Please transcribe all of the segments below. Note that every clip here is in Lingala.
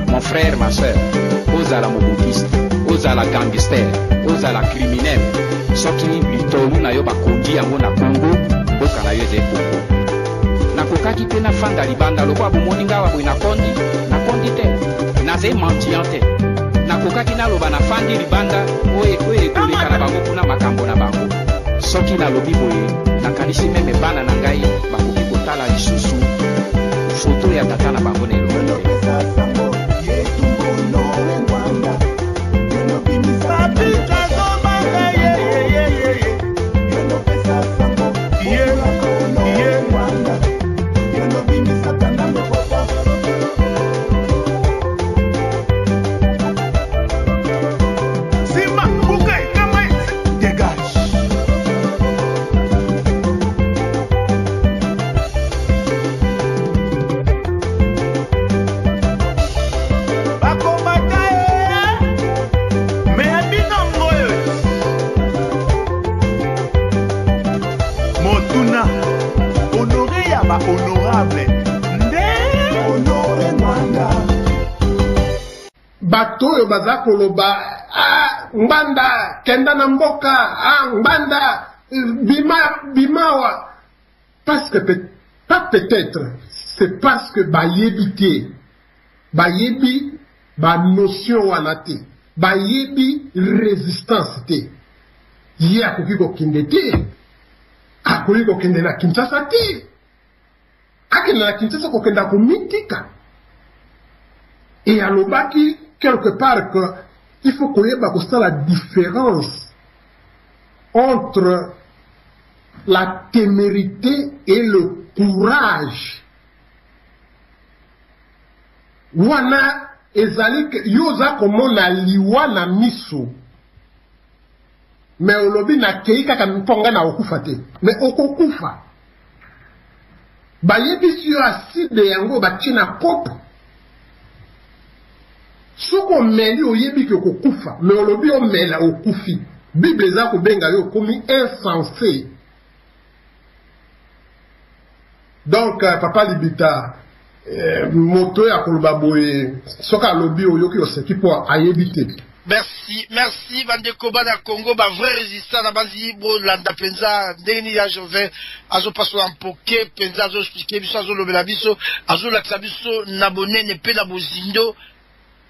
Mon frère, ma soeur, osa la mobutiste, osa la gangster, osa la criminel. Soki litolu na yo bakongi yango na Congo, boka na yo ze Congo. Nakokaki pe na fanda libanda lokwa bomoni ngawa boy na kondi te. Na ze mendiant te. Nakokaki na loba na fandi libanda oye koleka na bango kuna makambo na bango. Soki na lobi boye nakanisi meme bana na ngai bakoki kotala lisusu foto ya tata na bango na elongo. Bato bazako loba Ngbanda kenda na mboka Ngbanda bimawa parce que pas peut-être c'est parce que bayebi ba notion wanate bayebi résistance te ye akoki kokende te akoki kokende na Kinshasa te akende na Kinshasa kokenda komitika et alobaki quelque part que il faut qu'on ait la différence entre la témérité et le courage. Wana ezali yoza komona liwa na miso. Mais olobi na keika kamponga na okufa te. Mais okokufa. Bayebi si yo aside yango batina kopo. Soko meli oyebi ke kokufa, mais olobi o mela okufi. Bible za kobenga yo komi insensé. Donc papa Libita moto ya koloba boye soka lobi oyoki oseki po ayebite. Merci Vandeko Bana Congo, ba vrai résistant na banzi bo landa penza ndeni ya jove azo paso ampoke penza azo expliquer biso azo lobela biso azo laksa biso na bonene pe na bozindo.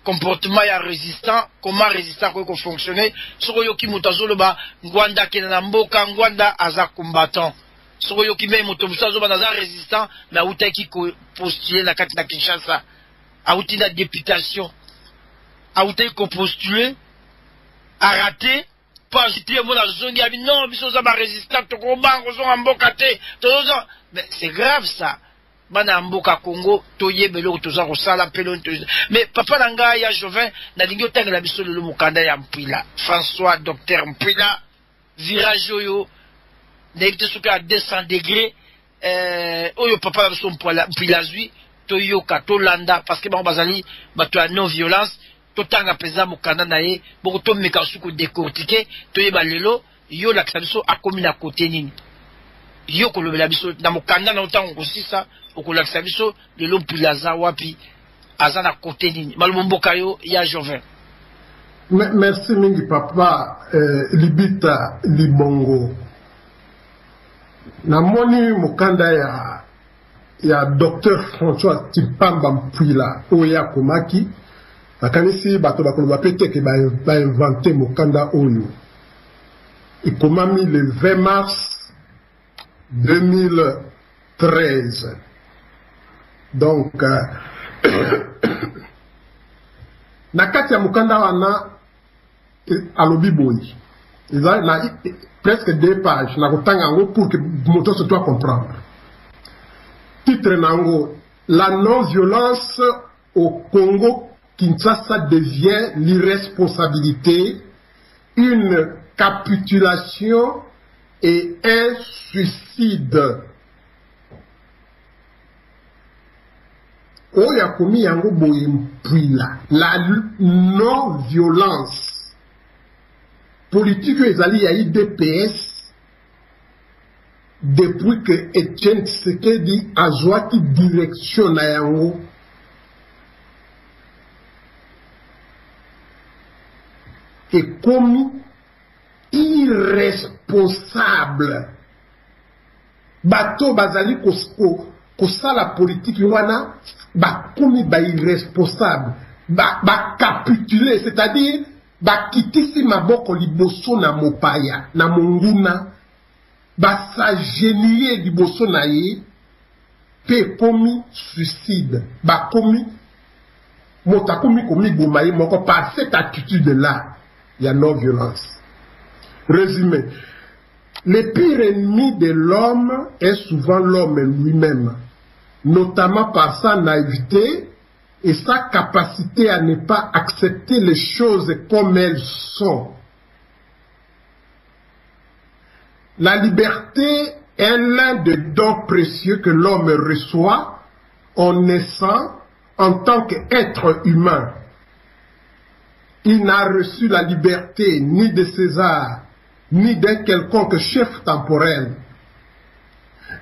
Comportement ya résistant, comment résistant peut fonctionner. Soko yoki mutazo ba ngwanda kena na mboka ngwanda aza combattant. Soko yoki me motobusa zo banaza résistant na utaki ko postuler na kati na Kinshasa. Auti na députation. Auti ko postuler a raté pas citer mon zongi abi non biso za ba résistant to ko bango zo mboka te. Mais c'est grave ça. bana mboka Congo toyebelo toza kosala pelo mais papa nanga ya Jovin na lingi otangela biso lelo mokanda ya Mpwila François Docteur Mpwila virage oyo na éviter ce à 200 degrés oyo papa na biso Mpwila zui toyoka tolanda parce que ba bazali bato ya non violence totanga peza mokanda na ye boko to meka suku décortiquer toyeba lelo yo la biso akomi na côté nini yo kolobela biso na mokanda na otango kosisa okolakisa biso lelo Mpwila za wapi aza na côté nini malumu mboka yo ya Jovin. Merci mingi papa Libita Libongo. Na moni mokanda ya Dr François Tipamba Mpwila oya komaki akanisi bato bakoloba pete ke ba inventer mokanda oyo. Ikomami le 20 mars 2013. Donc na kati ya mokanda wana alobi boyi. Il a presque 2 pages na kotanga ngo pour que moto se doit comprendre. Titre nango: la non-violence au Congo Kinshasa devient l'irresponsabilité, une capitulation et un suicide. Oya komi yango boye Mpwila, la non-violence politique ezali ya IDPS depuis que Etienne Tshisekedi azwaki direction na yango. Ekomi irresponsable. Bato bazali kosala politique wana bakomi ba irresponsable, ba capituler, c'est-à-dire bakitisi maboko liboso na mopaya na monguna basagenie liboso na ye pe komi suicide bakomi motakomi komi bomaye moko par cette attitude là ya non violence. Résumé: le pire ennemi de l'homme est souvent l'homme lui-même, notamment par sa naïveté et sa capacité à ne pas accepter les choses comme elles sont. La liberté est l'un des dons précieux que l'homme reçoit en naissant en tant qu'être humain. Il n'a reçu la liberté ni de César, ni d'un quelconque chef temporel.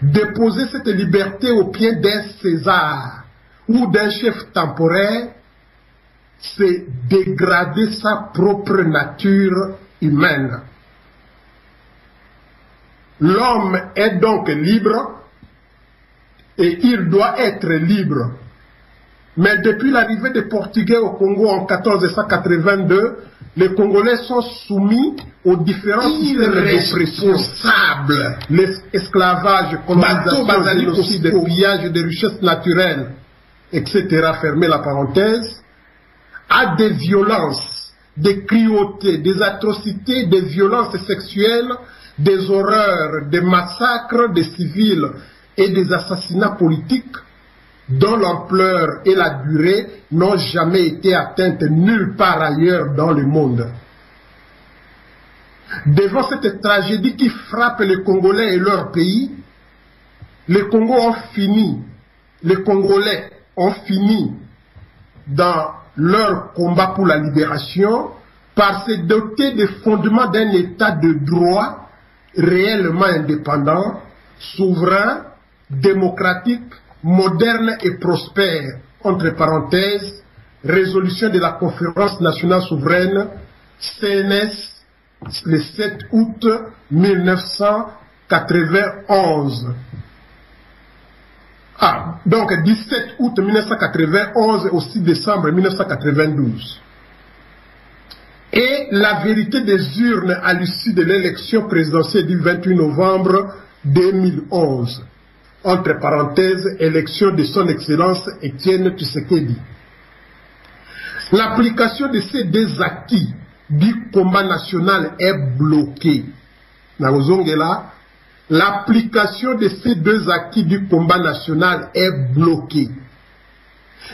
Déposer cette liberté aux pieds d'un César ou d'un chef temporaire, c'est dégrader sa propre nature humaine. L'homme est donc libre et il doit être libre. Mais depuis l'arrivée des Portugais au Congo en 1482, les Congolais sont soumis aux différents systèmes d'oppression. L'esclavage, colonisation, génocide, pillage des richesses naturelles, etc. Fermez la parenthèse, à des violences, des cruautés, des atrocités, des violences sexuelles, des horreurs, des massacres des civils et des assassinats politiques dont l'ampleur et la durée n'ont jamais été atteintes nulle part ailleurs dans le monde. Devant cette tragédie qui frappe les Congolais et leur pays, les Congolais ont fini dans leur combat pour la libération par se doter des fondements d'un état de droit réellement indépendant, souverain, démocratique, moderne et prospère, entre parenthèses, résolution de la Conférence nationale souveraine, CNS, le 7 août 1991. Donc 17 août 1991 au 6 décembre 1992. Et la vérité des urnes à l'issue de l'élection présidentielle du 28 novembre 2011. Entre parenthèses, élection de son Excellence Etienne Tshisekedi. L'application de ces deux acquis du combat national est bloquée. Naozongela, l'application de ces deux acquis du combat national est bloquée.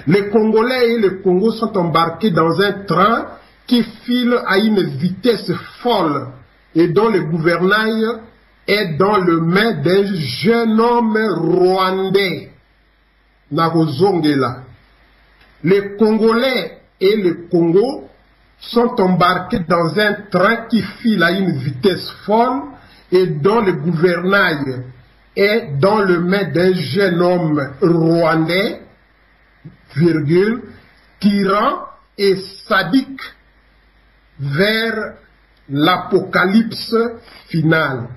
Les Congolais et le Congo sont embarqués dans un train qui file à une vitesse folle et dont le gouvernail est dans le main d'un jeune homme rwandais, Narozongela. Les Congolais et le Congo sont embarqués dans un train qui file à une vitesse folle et dont le gouvernail est dans le main d'un jeune homme rwandais, virgule, tyran et sadique vers l'apocalypse finale.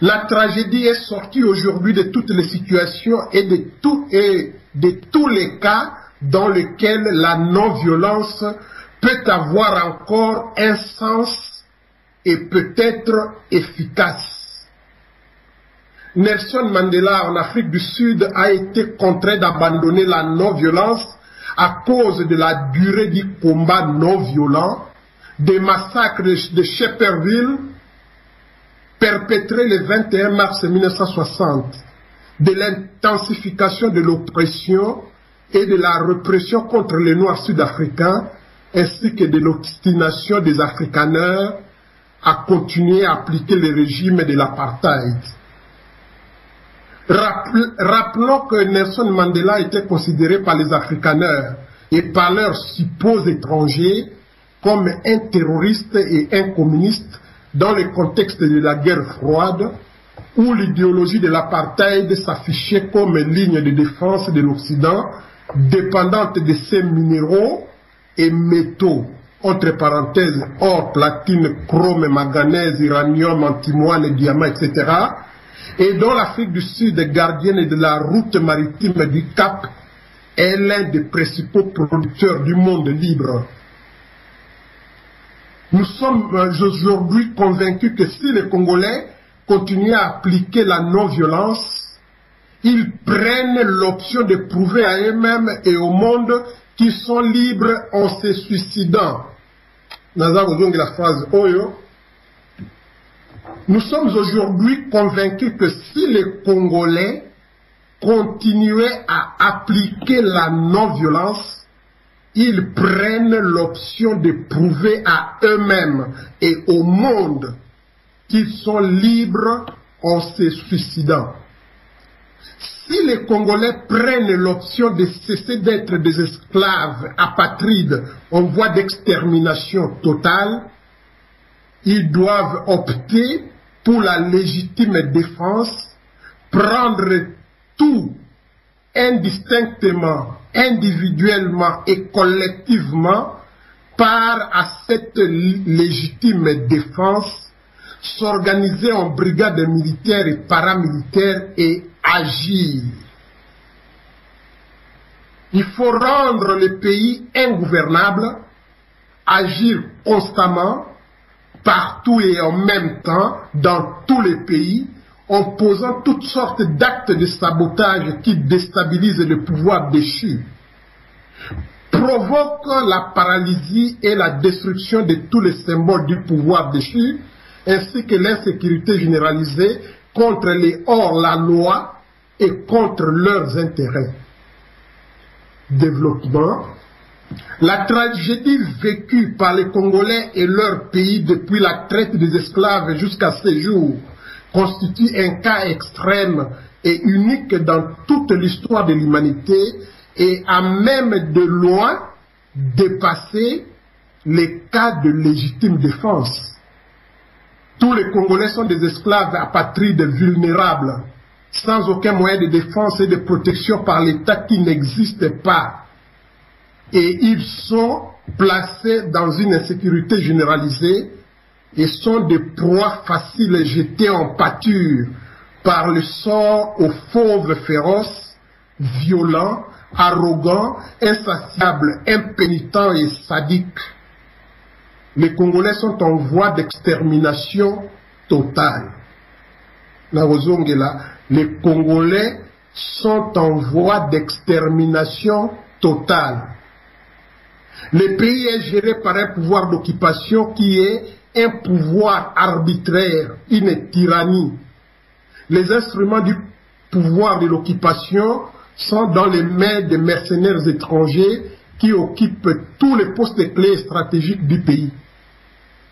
La tragédie est sortie aujourd'hui de toutes les situations et de tous les cas dans lesquels la non-violence peut avoir encore un sens et peut être efficace. Nelson Mandela en Afrique du Sud a été contraint d'abandonner la non-violence à cause de la durée du combat non-violent, des massacres de Shepherdville perpétrés le 21 mars 1960, de l'intensification de l'oppression et de la répression contre les Noirs sud-africains, ainsi que de l'obstination des Afrikaners à continuer à appliquer le régime de l'apartheid. Rappelons que Nelson Mandela était considéré par les Afrikaners et par leurs supposés étrangers comme un terroriste et un communiste dans le contexte de la guerre froide, où l'idéologie de l'apartheid s'affichait comme ligne de défense de l'Occident, dépendante de ses minéraux et métaux, entre parenthèses, or, platine, chrome, manganèse, uranium, antimoine, diamant, etc., et dont l'Afrique du Sud, gardienne de la route maritime du Cap, est l'un des principaux producteurs du monde libre. Nous sommes aujourd'hui convaincus que si les Congolais continuent à appliquer la non-violence, ils prennent l'option de prouver à eux-mêmes et au monde qu'ils sont libres en se suicidant. La phrase Oyo. Nous sommes aujourd'hui convaincus que si les Congolais continuaient à appliquer la non-violence, ils prennent l'option de prouver à eux-mêmes et au monde qu'ils sont libres en se suicidant. Si les Congolais prennent l'option de cesser d'être des esclaves apatrides en voie d'extermination totale, ils doivent opter pour la légitime défense, prendre tout indistinctement, individuellement et collectivement part à cette légitime défense, s'organiser en brigades militaires et paramilitaires et agir. Il faut rendre le pays ingouvernable, agir constamment, partout et en même temps, dans tous les pays, en posant toutes sortes d'actes de sabotage qui déstabilisent le pouvoir déchu, provoquent la paralysie et la destruction de tous les symboles du pouvoir déchu, ainsi que l'insécurité généralisée contre les hors-la-loi et contre leurs intérêts. Développement. La tragédie vécue par les Congolais et leur pays depuis la traite des esclaves jusqu'à ces jours constitue un cas extrême et unique dans toute l'histoire de l'humanité et a même de loin dépassé les cas de légitime défense. Tous les Congolais sont des esclaves apatrides vulnérables, sans aucun moyen de défense et de protection par l'État qui n'existe pas. Et ils sont placés dans une insécurité généralisée et sont des proies faciles jetées en pâture par le sort aux fauves féroces, violents, arrogants, insatiables, impénitents et sadiques. Les Congolais sont en voie d'extermination totale. Les Congolais sont en voie d'extermination totale. Le pays est géré par un pouvoir d'occupation qui est un pouvoir arbitraire, une tyrannie. Les instruments du pouvoir de l'occupation sont dans les mains des mercenaires étrangers qui occupent tous les postes clés stratégiques du pays.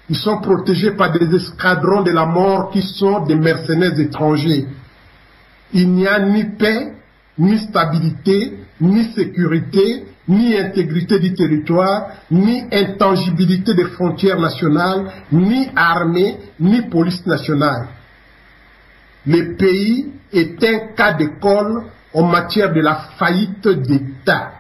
Ils sont protégés par des escadrons de la mort qui sont des mercenaires étrangers. Il n'y a ni paix, ni stabilité, ni sécurité, ni intégrité du territoire, ni intangibilité des frontières nationales, ni armée, ni police nationale. Le pays est un cas d'école en matière de la faillite d'État.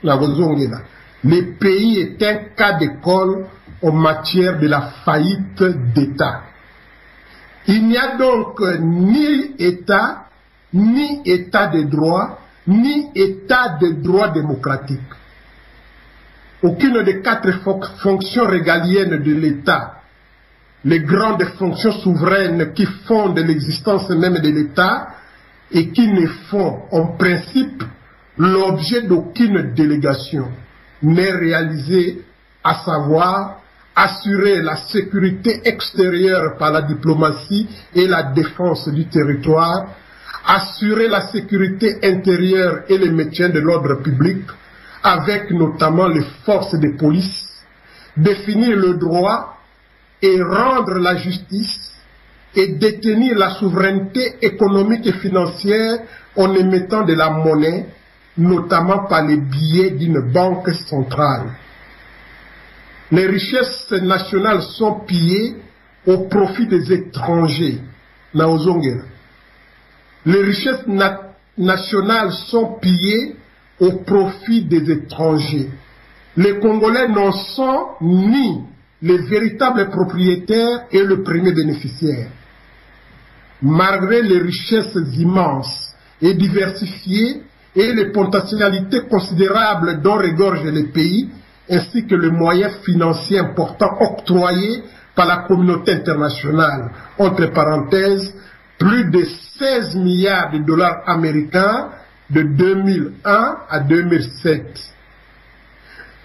Le pays est un cas d'école en matière de la faillite d'État. Il n'y a donc ni État de droit, ni État de droit démocratique. Aucune des 4 fonctions régaliennes de l'État, les grandes fonctions souveraines qui fondent l'existence même de l'État et qui ne font en principe l'objet d'aucune délégation, n'est réalisée, à savoir assurer la sécurité extérieure par la diplomatie et la défense du territoire, assurer la sécurité intérieure et le maintien de l'ordre public, avec notamment les forces de police, définir le droit et rendre la justice, et détenir la souveraineté économique et financière en émettant de la monnaie, notamment par les billets d'une banque centrale. Les richesses nationales sont pillées au profit des étrangers. Les richesses nationales sont pillées au profit des étrangers. Les Congolais n'en sont ni les véritables propriétaires et le premier bénéficiaire. Malgré les richesses immenses et diversifiées et les potentialités considérables dont regorge le pays, ainsi que les moyens financiers importants octroyés par la communauté internationale, entre parenthèses, plus de 16 milliards de dollars américains de 2001 à 2007.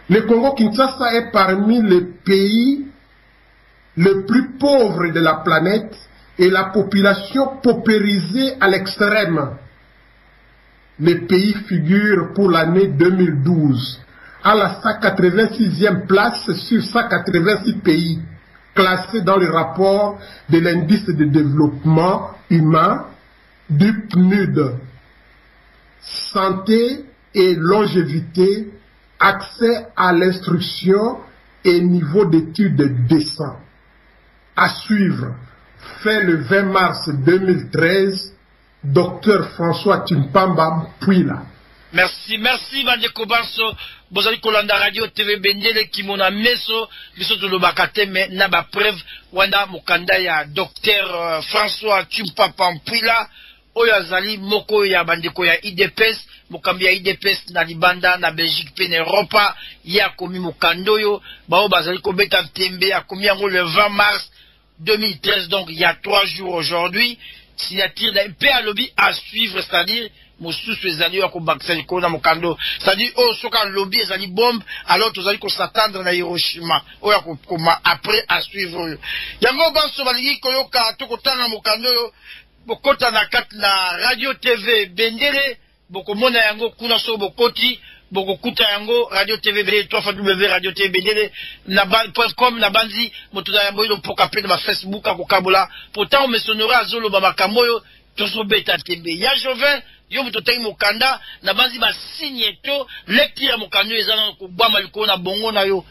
Le Congo-Kinshasa est parmi les pays les plus pauvres de la planète et la population paupérisée à l'extrême. Le pays figure pour l'année 2012 à la 186e place sur 186 pays classés dans le rapport de l'indice de développement humain du PNUD. Santé et longévité, accès à l'instruction et niveau d'études décent. À suivre, fait le 20 mars 2013, Dr François Chimpamba Mpwila. Merci Bandeko Banso, bozali kolanda radio TV Bendele kimona meso, biso tolobaka te me na ba preuve wanda mokanda ya Dr François Chimpamba Mpwila, oyo azali moko ya bandeko ya IDPS, mokambi ya IDPS na libanda na Belgique pe na Europa, ya komi mokando yo, bao bazali kobeta tembe ya komi yango le 20 mars 2013, donc il y a 3 jours aujourd'hui, signature d'un peu à lobby à suivre, c'est-à-dire mosusu ezali ya kobakisa likolo na mokando, c'est-à-dire oh soka lobby ezali bombe, alors tozali ko s'attendre na Hiroshima oyo koma après à suivre. Yango banso balingi koyoka tokotana mokando yo bokota na kati na radio TV Bendele, bokomona yango kuna so bokoti bokokuta yango radio TV Bendele radio TV Bendele na .com na banzi motoda yango ilo poka pe na Facebook akokabola pourtant me sonora azolo ba makambo yo tozo beta tembe ya Joven yo mutotai mokanda na banzi ba signe to lecture mokando ezana ko bama liko na bongo na yo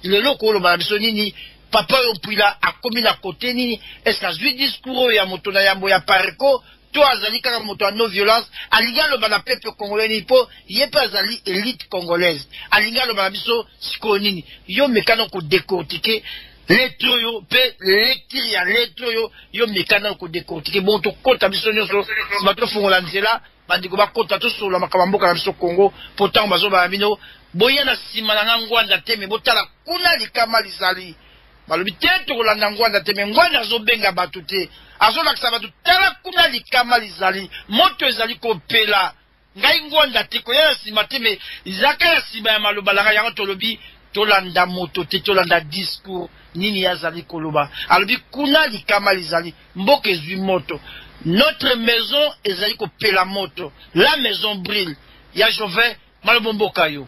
lelo ko lo ba biso nini papa yo Mpwila akomi na kote nini est-ce que zui discours ya moto na yambo ya pareko to azali kaka moto ya non violence alinga lo bana peuple congolais ni po yepe azali élite congolaise alinga lo bana biso siko nini yo mekana ko décortiquer lettre yo pe lecture ya lettre yo mekana ko décortiquer bon to kota biso nyonso bato fongola nzela bandiko bakota to solo makambo na biso Congo pourtant bazo ba bino boya na sima na ngwanda te me botala kuna likama lizali balobi te tokolanda ngwanda te me ngwanda azobenga bato te azolakisa bato tala kuna likama lizali moto ezali kopela ngai ngwanda te koya na sima te me izaka ya sima ya maloba langa yango tolobi tolanda moto te tolanda discours nini yazali koloba alobi kuna likama lizali mboka ezwi moto notre maison ezali kopela moto la maison brille ya Jovet malobo mboka yo.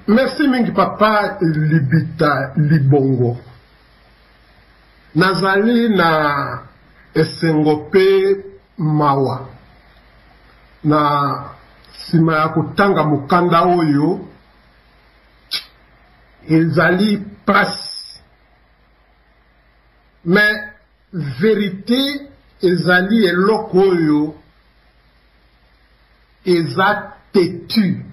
Merci mingi papa Libita Libongo. Nazali na esengope mawa na sima ya kutanga mukanda oyo ezali passe mais vérité ezali eloko oyo eza têtu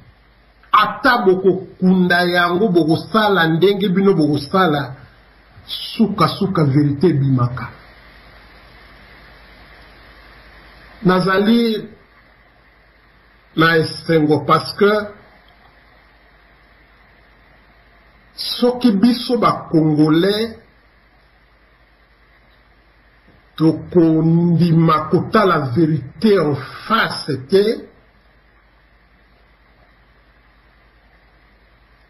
ata bokokunda yango bokosala ndenge bino bokosala suka vérité bimaka. Nazali na esengo parce que soki biso ba Congolais tokondima kotala la vérité en face te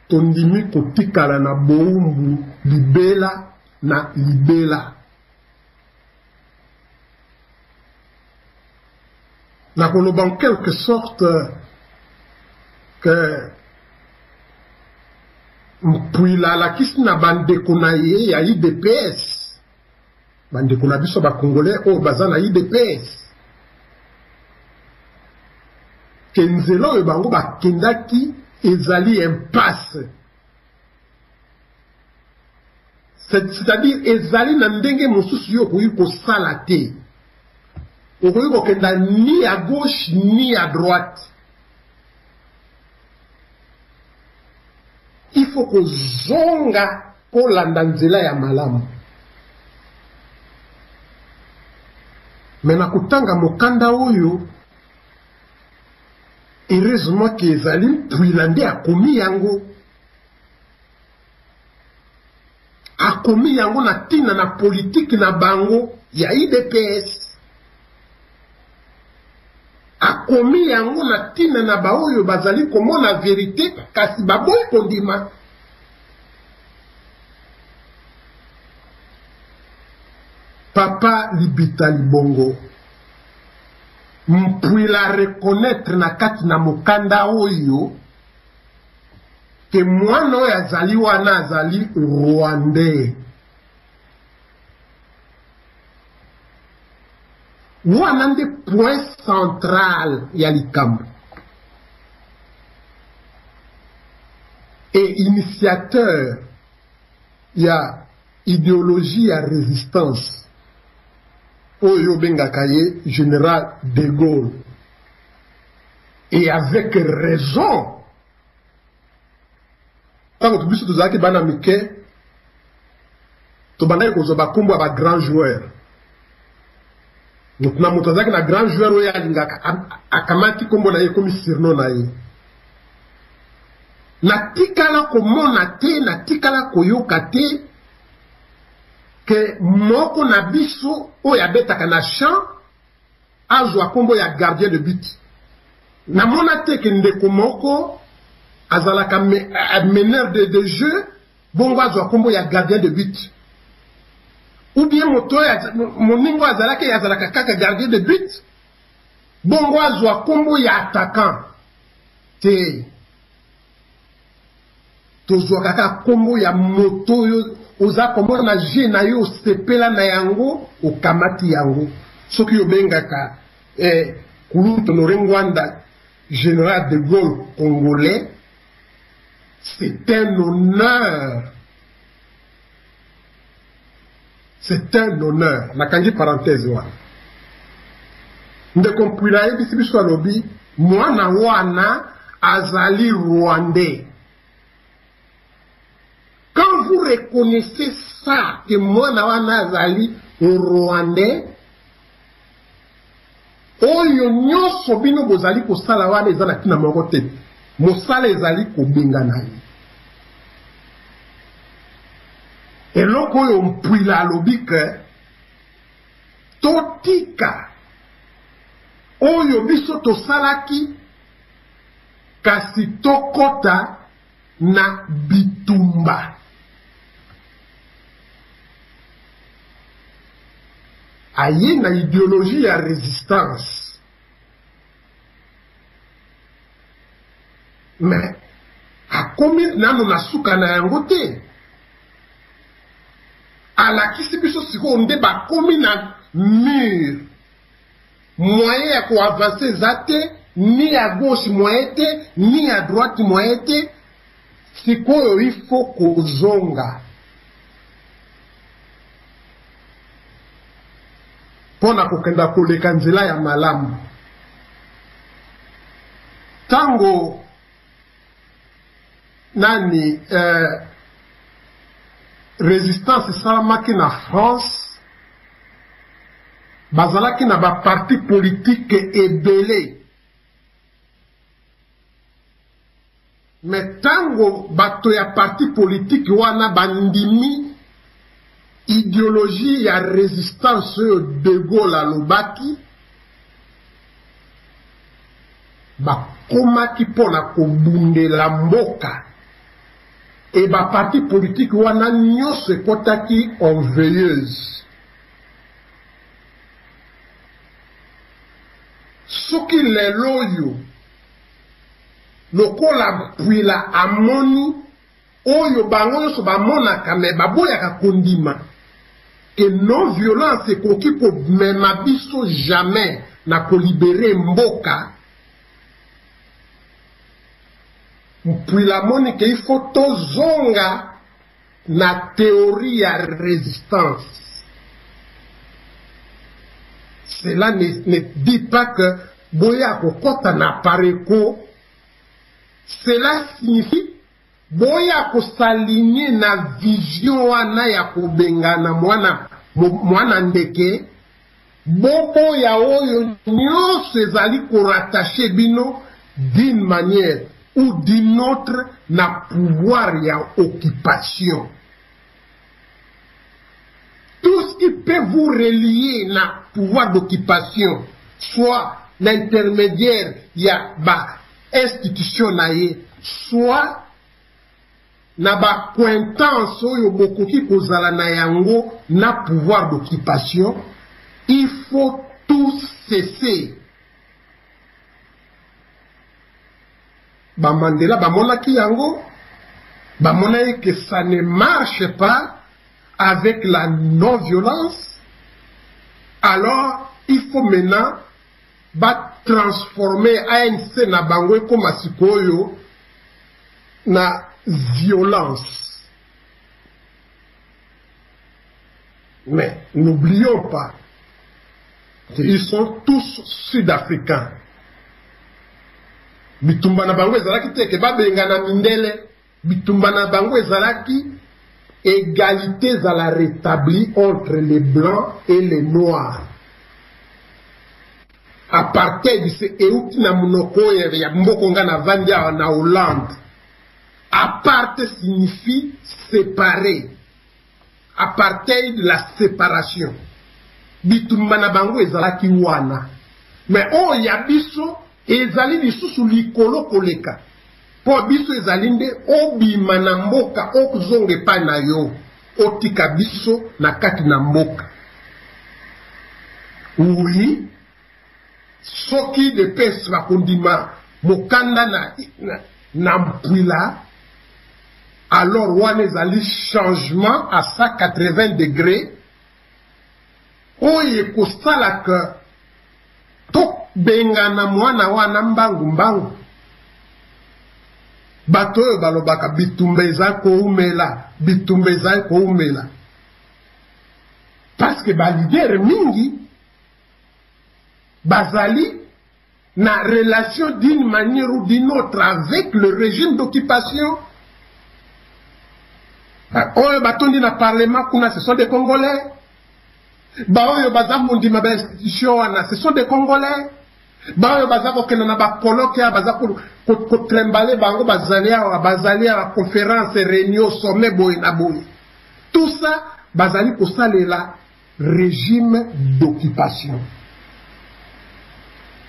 tondimi kotikala na boumbu libela na libela. Na koloba en quelque sorte que mpwila la kisi na bandeko na ye ya IDPS bandeko na biso ba Congolais o baza na IDPS kenzelo oyo bango bakendaki ezali impasse, c'est-à-dire ezali na ndenge mosusu yo koyi kosala te okoyi kokenda ni à gauche ni à droite. Il faut kozonga kolanda nzela ya malamu. Mena kutanga mokanda oyo heureusement que ezali mpwilande akomi yango na tina na politique na bango ya IDPS akomi yango na tina na baoyo bazali komona vérité kasi baboyi kondima. Papa Libita Libongo mpwila reconnaître na kati na mokanda oyo ke mwana oyo azali wana azali Rwandais. Wana nde point central ya likambo et initiateur ya idéologie ya résistance oyo bengaka ye général de Gaulle, et avec raison. Tant que biso tozalaki bana mike tobandaki kozwa bakombo ya ba grand joueur na moto azalaki na grand joueur oyo alingaka akamati kombo na ye komi sirno na ye. Natikala komona te natikala koyoka te que moko na biso oyo abetaka na champ azwa kombo ya gardien de but. Namona te ke ndeko moko azalaka meneur de jeu bongo azwa kombo ya gardien de but. Ou bien moto moningo azalaka kaka gardien de but bongo azwa kombo ya attaquant te. Tozwa kaka kombo ya moto yo oza komona je na yo sepela na yango okamati yango soki yo bengaka Kulutu Ngwanda général de Gaulle congolais. C'est un honneur. C'est un honneur. Nakangi parenthèse wa. Ndeko mpwila ye bisi biso alobi mwana wana azali Rwandais. Quand vous reconnaissez ça, que mwana wana azali Rwandais, oyo nyonso bino bozali kosala wana eza na tina moko te. Mosala ezali kobengana ye. Eloko oyo mpwila alobi ke totika oyo biso tosalaki kasi tokota na bitumba. Aye na idéologie ya résistance. Mais akomi nano na suka na yango te. Alakisi biso siko nde bakomi na mur. Moyen ya ko avancer zate, ni à gauche moyen te, ni à droite moyen te. Sikoyo ifo kozonga. Pona kokenda koleka nzela ya malamu. Tango nani résistance salamaki na France, bazalaki na ba parti politique ebele. Mais tango bato ya parti politique wana bandimi idéologie ya résistance de Gaulle alobaki, bakomaki pona kobundela mboka. Et ba parti politique wana nyonso ekotaki en veilleuse. Soki lelo yo lokola pwila amoni oyo bango nyonso bamonaka me baboyaka kondima ke non violence ekoki komema biso jamais na kolibere mboka. Pwila moni ke ifo tozonga na théorie ya résistance. Cela ne dit pas que boya kokota na pareko. Cela signifie boya ko s'aligner na vision wana ya kobengana mwana ndeke. Bobo ya oyo nyonso ezali ko rattacher bino d'une manière ou d'une autre na pouvoir ya occupation. Tout ce qui peut vous relier na pouvoir d'occupation, soit l'intermédiaire ya ba institution na ye, soit na ba cointance oyo bokoki kozala na yango na pouvoir d'occupation, il faut tout cesser. Ba Mandela bamonaki yango, bamonaki que ça ne marche pas avec la non-violence. Alors il faut maintenant transformer ANC na bango comme sikoyo na violence. Mais n'oublions pas qu'ils sont tous sud-africains. Bitumba na bango ezalaki teke babenga na mindele. Bitumba na bango ezalaki égalité za la rétablie entre les blancs et les noirs. Apartheid c'est euti na munoko ya mboko nga na vandia na Hollande. Apartheid signifie séparer. Apartheid la séparation. Bitumba na bango ezalaki wana. Mais oh ya biso ezali lisusu likolo koleka. Po biso ezali nde obima na mboka okuzonge pa na yo. Otika biso na kati na mboka. Oui. Soki de pes bakondima mokanda na mpwila, alors wana ezali changement à 180 degrés. Oye kosala ke tok benga na mwana wana mbangu. Bato oyo balobaka bitumba eza koumela. Parce que balidere mingi bazali na relation d'une manière ou d'une autre avec le régime d'occupation. Oyo batondi na parlement kuna ce sont des Congolais. Baoyo baza mondima ba institution wana ce sont des Congolais. Baoyo baza kokena na ba colloque ya baza ko trembale bango bazali à conférence réunion sommet boy na boy. Tout ça bazali kosalela régime d'occupation.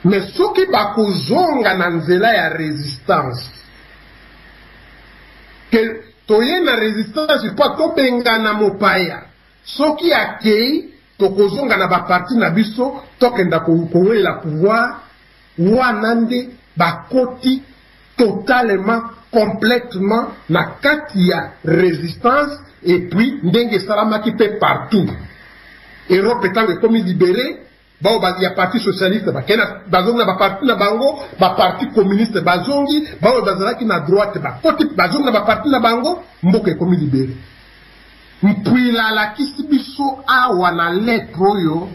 mais soki bakozonga na nzela ya résistance que toye na résistance po tobengana mopaya soki akei tokozonga na baparti na biso tokenda kowelela pouvoir wana nde bakoti totalement complètement na kati ya résistance et puis ndenge esalamaki mpe partout Europe etango ekomi libéré bao ya parti socialiste bazongi na baparti na bango baparti communiste bazongi bao bazalaki na droite bakoti bazongi na baparti na bango mboka ekomi libéré mpwila alakisi biso awa na lettre oyo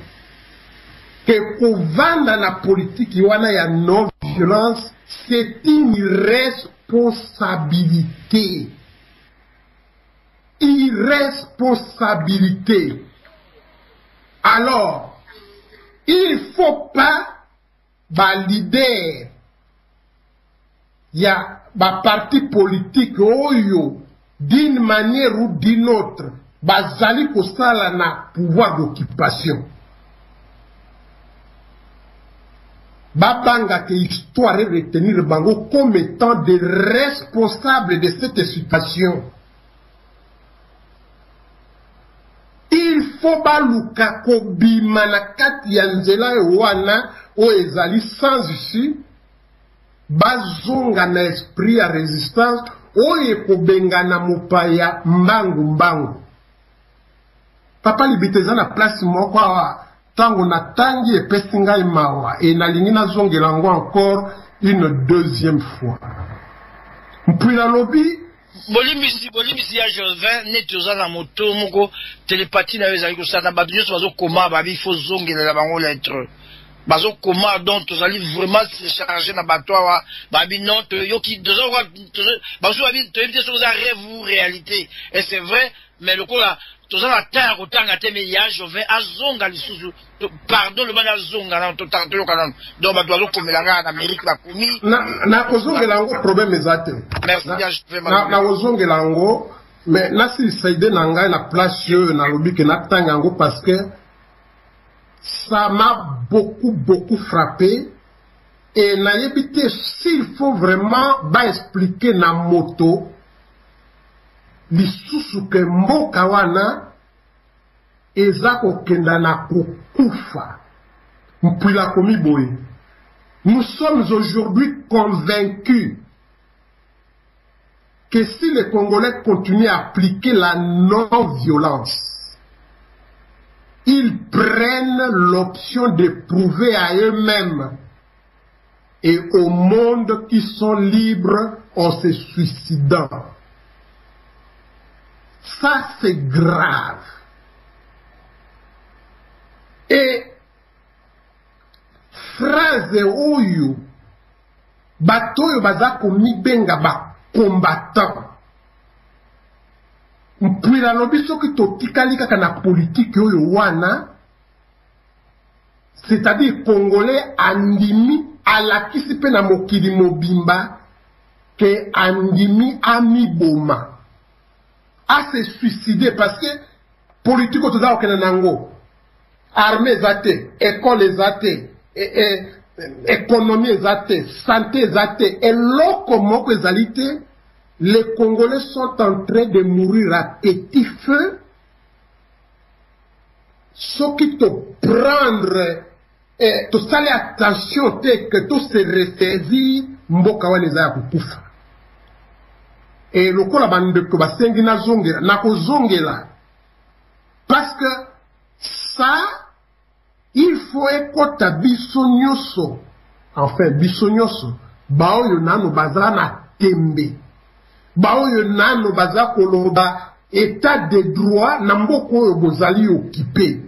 ke kovanda na politiki wana ya non violence c'est une irresponsabilité. Irresponsabilité. Alors, il ne faut pas leader, il y a parti politique d'une manière ou d'une autre, bazali kosala na pouvoir d'occupation. Babanga que histoire retenir bango comme étant des responsables de cette situation. Il faut baluka kobima na kati ya nzela wana o ezali sans issue bazonga na esprit ya résistance oye kobenga na mopaya mbangu. Papa libiteza na place moko awa tango na tangi epesi ngai mawa et nalingi nazongela yango encore une deuxième fois. Puis la lobby Bolimisi ya Jovin neti oza na moto moko télépathie na ezali kosala na bato nyonso bazokoma babi fo zongela na bango lettre bazokoma donc tozali vraiment se charger na bato awa babi non yoki bazo babi toyebi te soki oza rêve ou réalité et c'est vrai mais lokola toza na temps kotanga te mais ya Jovin azonga lisusu pardon le bana azonga na toyoka nano donc bato bazokomela nga na Amérique bakomi na kozongela yango problème eza te merci ya Jovin na kozongela yango mais nasilisaide na ngai na place oyo nalobi ke natanga yango parce que ça m'a beaucoup frappé et nayebi te s'il faut vraiment expliquer na moto lisusu ke mboka wana eza kokenda na kokufa mpwila komi boye. Nous sommes aujourd'hui convaincus que si les Congolais continuent à appliquer la non-violence, ils prennent l'option de prouver à eux-mêmes et au monde qu'ils sont libres en se suicidant. Ça, c'est grave. Et phrase oyo batoyo baza komibenga ba combattant. Mpwila lobi soki totikali kaka na politique oyo wana, c'est-à-dire Congolais andimi alakisi pe na mokili mobimba ke andimi amiboma. À se suicider parce que politique otoza okena nango armée zate école zate économie zate santé zate et loko ezalité les Congolais sont en train de mourir à petit feu ce qui te prendre to sale attention te que tout se ressaisir mboka wana eza ya kukufa. Et le kola bandeko basengi na zongela na kozongela parce que ça il faut ekota biso nyonso enfin biso nyonso baoyo nano baza na tembe baoyo nano baza koloba état de droit na mboko oyo bozali occupé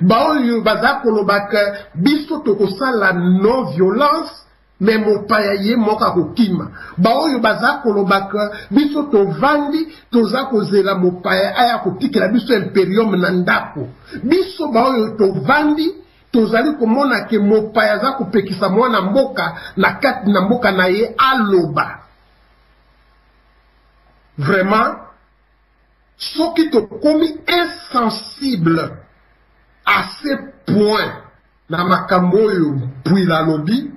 baoyo baza koloba ke biso tokosala non violence mais mopaya ye moka kokima baoyo baza kolobaka biso tovandi toza kozela mopaya aya kotikela biso imperium na ndako biso baoyo tovandi tozali komona ke mopaya za kopekisa mwana mboka na kati na mboka na ye aloba vraiment soki tokomi insensible à ce point na makambo oyo mpwila lobi,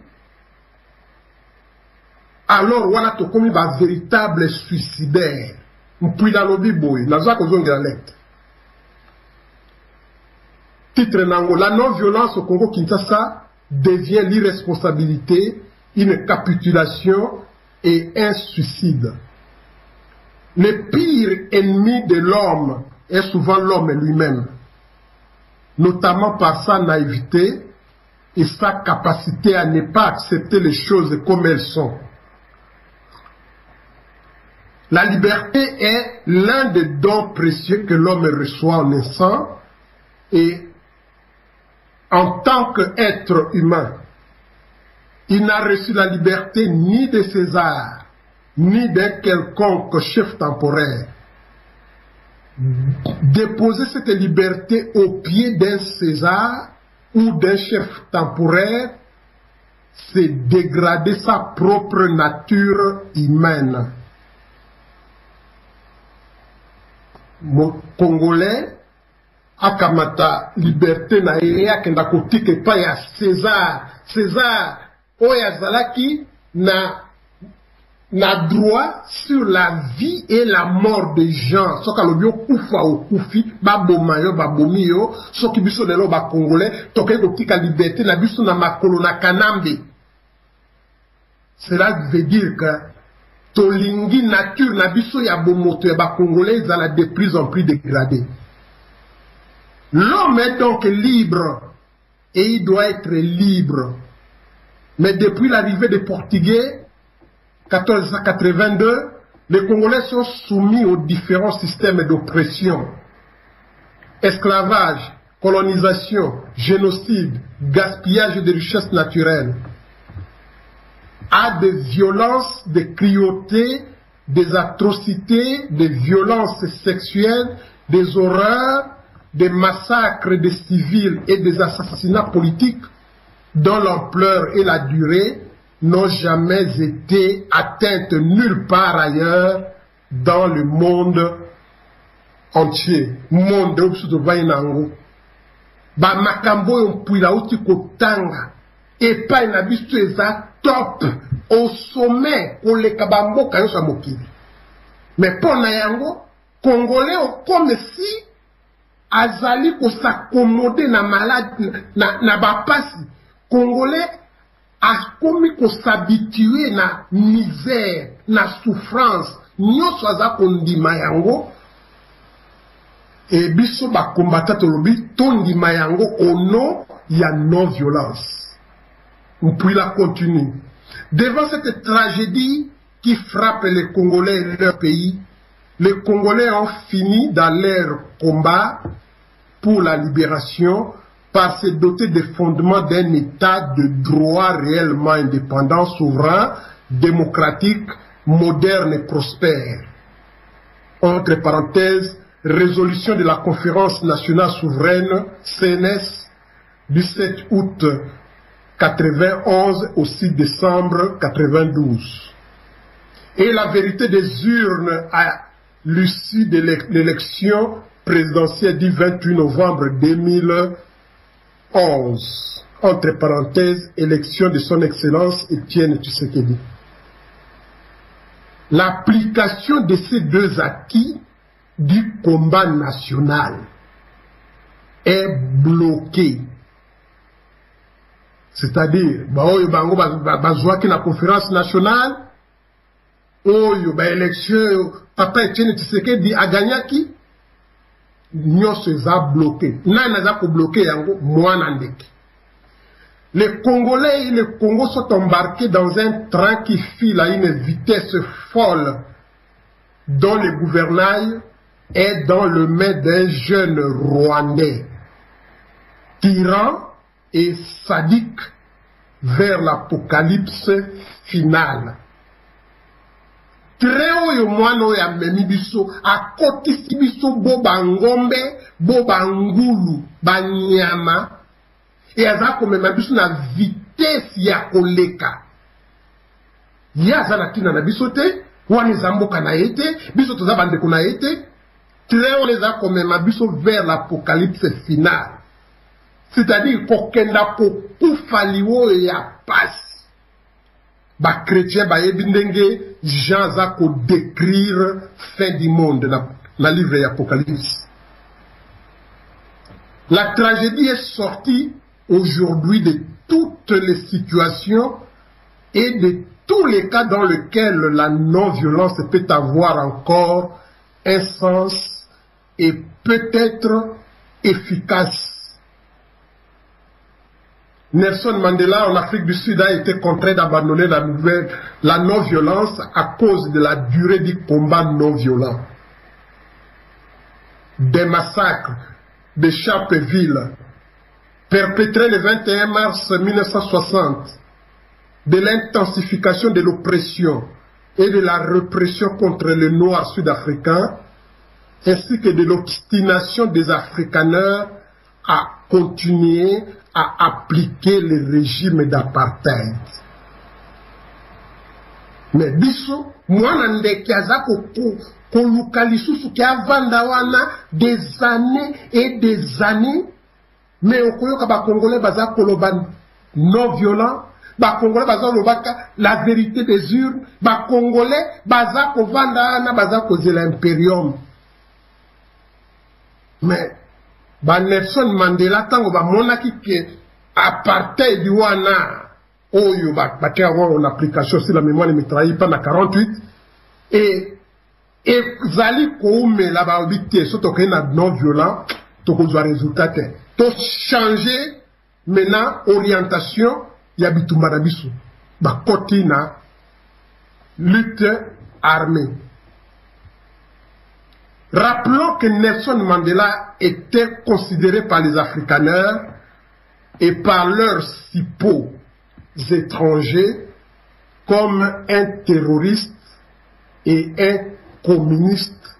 alors wana tokomi ba véritable suicidaire. Mpwila lobi boy, naza kozongela lettre. Titre nango, la non-violence au Congo-Kinshasa devient l'irresponsabilité, une capitulation et un suicide. Le pire ennemi de l'homme est souvent l'homme lui-même, notamment par sa naïveté et sa capacité à ne pas accepter les choses comme elles sont. La liberté est l'un des dons précieux que l'homme reçoit en naissant et en tant qu'être humain. Il n'a reçu la liberté ni de César, ni d'un quelconque chef temporaire. Déposer cette liberté au pied d'un César ou d'un chef temporaire, c'est dégrader sa propre nature humaine. Mon Congolais akamata liberté na ye akenda kotike pa ya César oya zalaki na droit sur la vie et la mort des gens. Soka lobio kufa o kufi baboma yo babomi yo soki biso lelo ba Congolais toke kotika liberté na biso na makolo na kanambe. Cela veut dire que tolingi nature na biso ya bomoto ya ba Congolais zala de plus en plus dégradé. L'homme est donc libre et il doit être libre. Mais depuis l'arrivée des Portugais, 1482, les Congolais sont soumis aux différents systèmes d'oppression. Esclavage, colonisation, génocide, gaspillage de richesses naturelles. À des violences, des cruautés, des atrocités, des violences sexuelles, des horreurs, des massacres des civils et des assassinats politiques dont l'ampleur et la durée n'ont jamais été atteintes nulle part ailleurs dans le monde entier. Monde obsuto bainango. Ba makambo yompuila uti kotanga. Et pas une abistu eza top au sommet pour les kabamboka yosa mokili. Mais pour nayango, Congolais comme si azali ko s'accommoder na malade na bapasi. Congolais a komi ko s'habituer na misère, na souffrance. Nyoso aza kondima yango. Et biso ba combattant tolobi tondima yango au nom ya non-violence. Puis la continue. Devant cette tragédie qui frappe les Congolais et leur pays, les Congolais ont fini dans leur combat pour la libération par se doter des fondements d'un état de droit réellement indépendant, souverain, démocratique, moderne et prospère. Entre parenthèses, résolution de la Conférence nationale souveraine, CNS, du 7 août 91 au 6 décembre 92. Et la vérité des urnes à l'issue de l'élection présidentielle du 28 novembre 2011. Entre parenthèses, élection de son Excellence Étienne Tshisekedi. L'application de ces deux acquis du combat national est bloquée. C'est-à-dire, oyo bango bazwaki na conférence nationale, oyo ba élection papa Etienne Tshisekedi aganyaki, nyonso eza bloqué. Nani aza ko bloqué yango mwana ndeke. Les Congolais et le Congo sont embarqués dans un train qui file à une vitesse folle, dont le gouvernail est dans le main d'un jeune Rwandais, tyran et sadique vers l'apocalypse finale. Très oyo mwana oyo amemi biso akotisi biso bo bangombe bo bangulu banyama e aza komema biso na vitesse ya koleka. Ye aza na tina na biso te, wana eza mboka na ye te, biso toza bandeko na ye te. Très oyo eza komema biso vers l'apocalypse finale. c'est-à-dire kokenda kokufaliwo ya passe ba chrétien ba yebindenge Jean za ko décrire fin du monde na livre d'Apocalypse. La tragédie est sortie aujourd'hui de toutes les situations et de tous les cas dans lesquels la non-violence peut avoir encore un sens et peut-être efficace. Nelson Mandela en Afrique du Sud a été contraint d'abandonner la non-violence à cause de la durée du combat non-violent. Des massacres de Sharpeville perpétrés le 21 mars 1960, de l'intensification de l'oppression et de la répression contre les Noirs sud-africains, ainsi que de l'obstination des Afrikaners à continuer à appliquer le régime d'apartheid. Mais biso, mwana ndeke aza koluka lisusu ki avanda wana des années et des années, mais okoyoka ba Congolais baza koloba non violent, ba Congolais baza lobaka la vérité des urnes, ba Congolais baza kovanda wana baza kozela imperium. Mais ba Nelson Mandela tango ba monaki ke apartheid wana oyo batia en application si la mémoire ne me trahit pas na 48 et zali koumela ba obité soto ke na non violent to ko résultat to changer maintenant orientation ya bitumba na biso ba koti na lutte armée. Rappelons que Nelson Mandela était considéré par les Afrikaners et par leurs cipots étrangers comme un terroriste et un communiste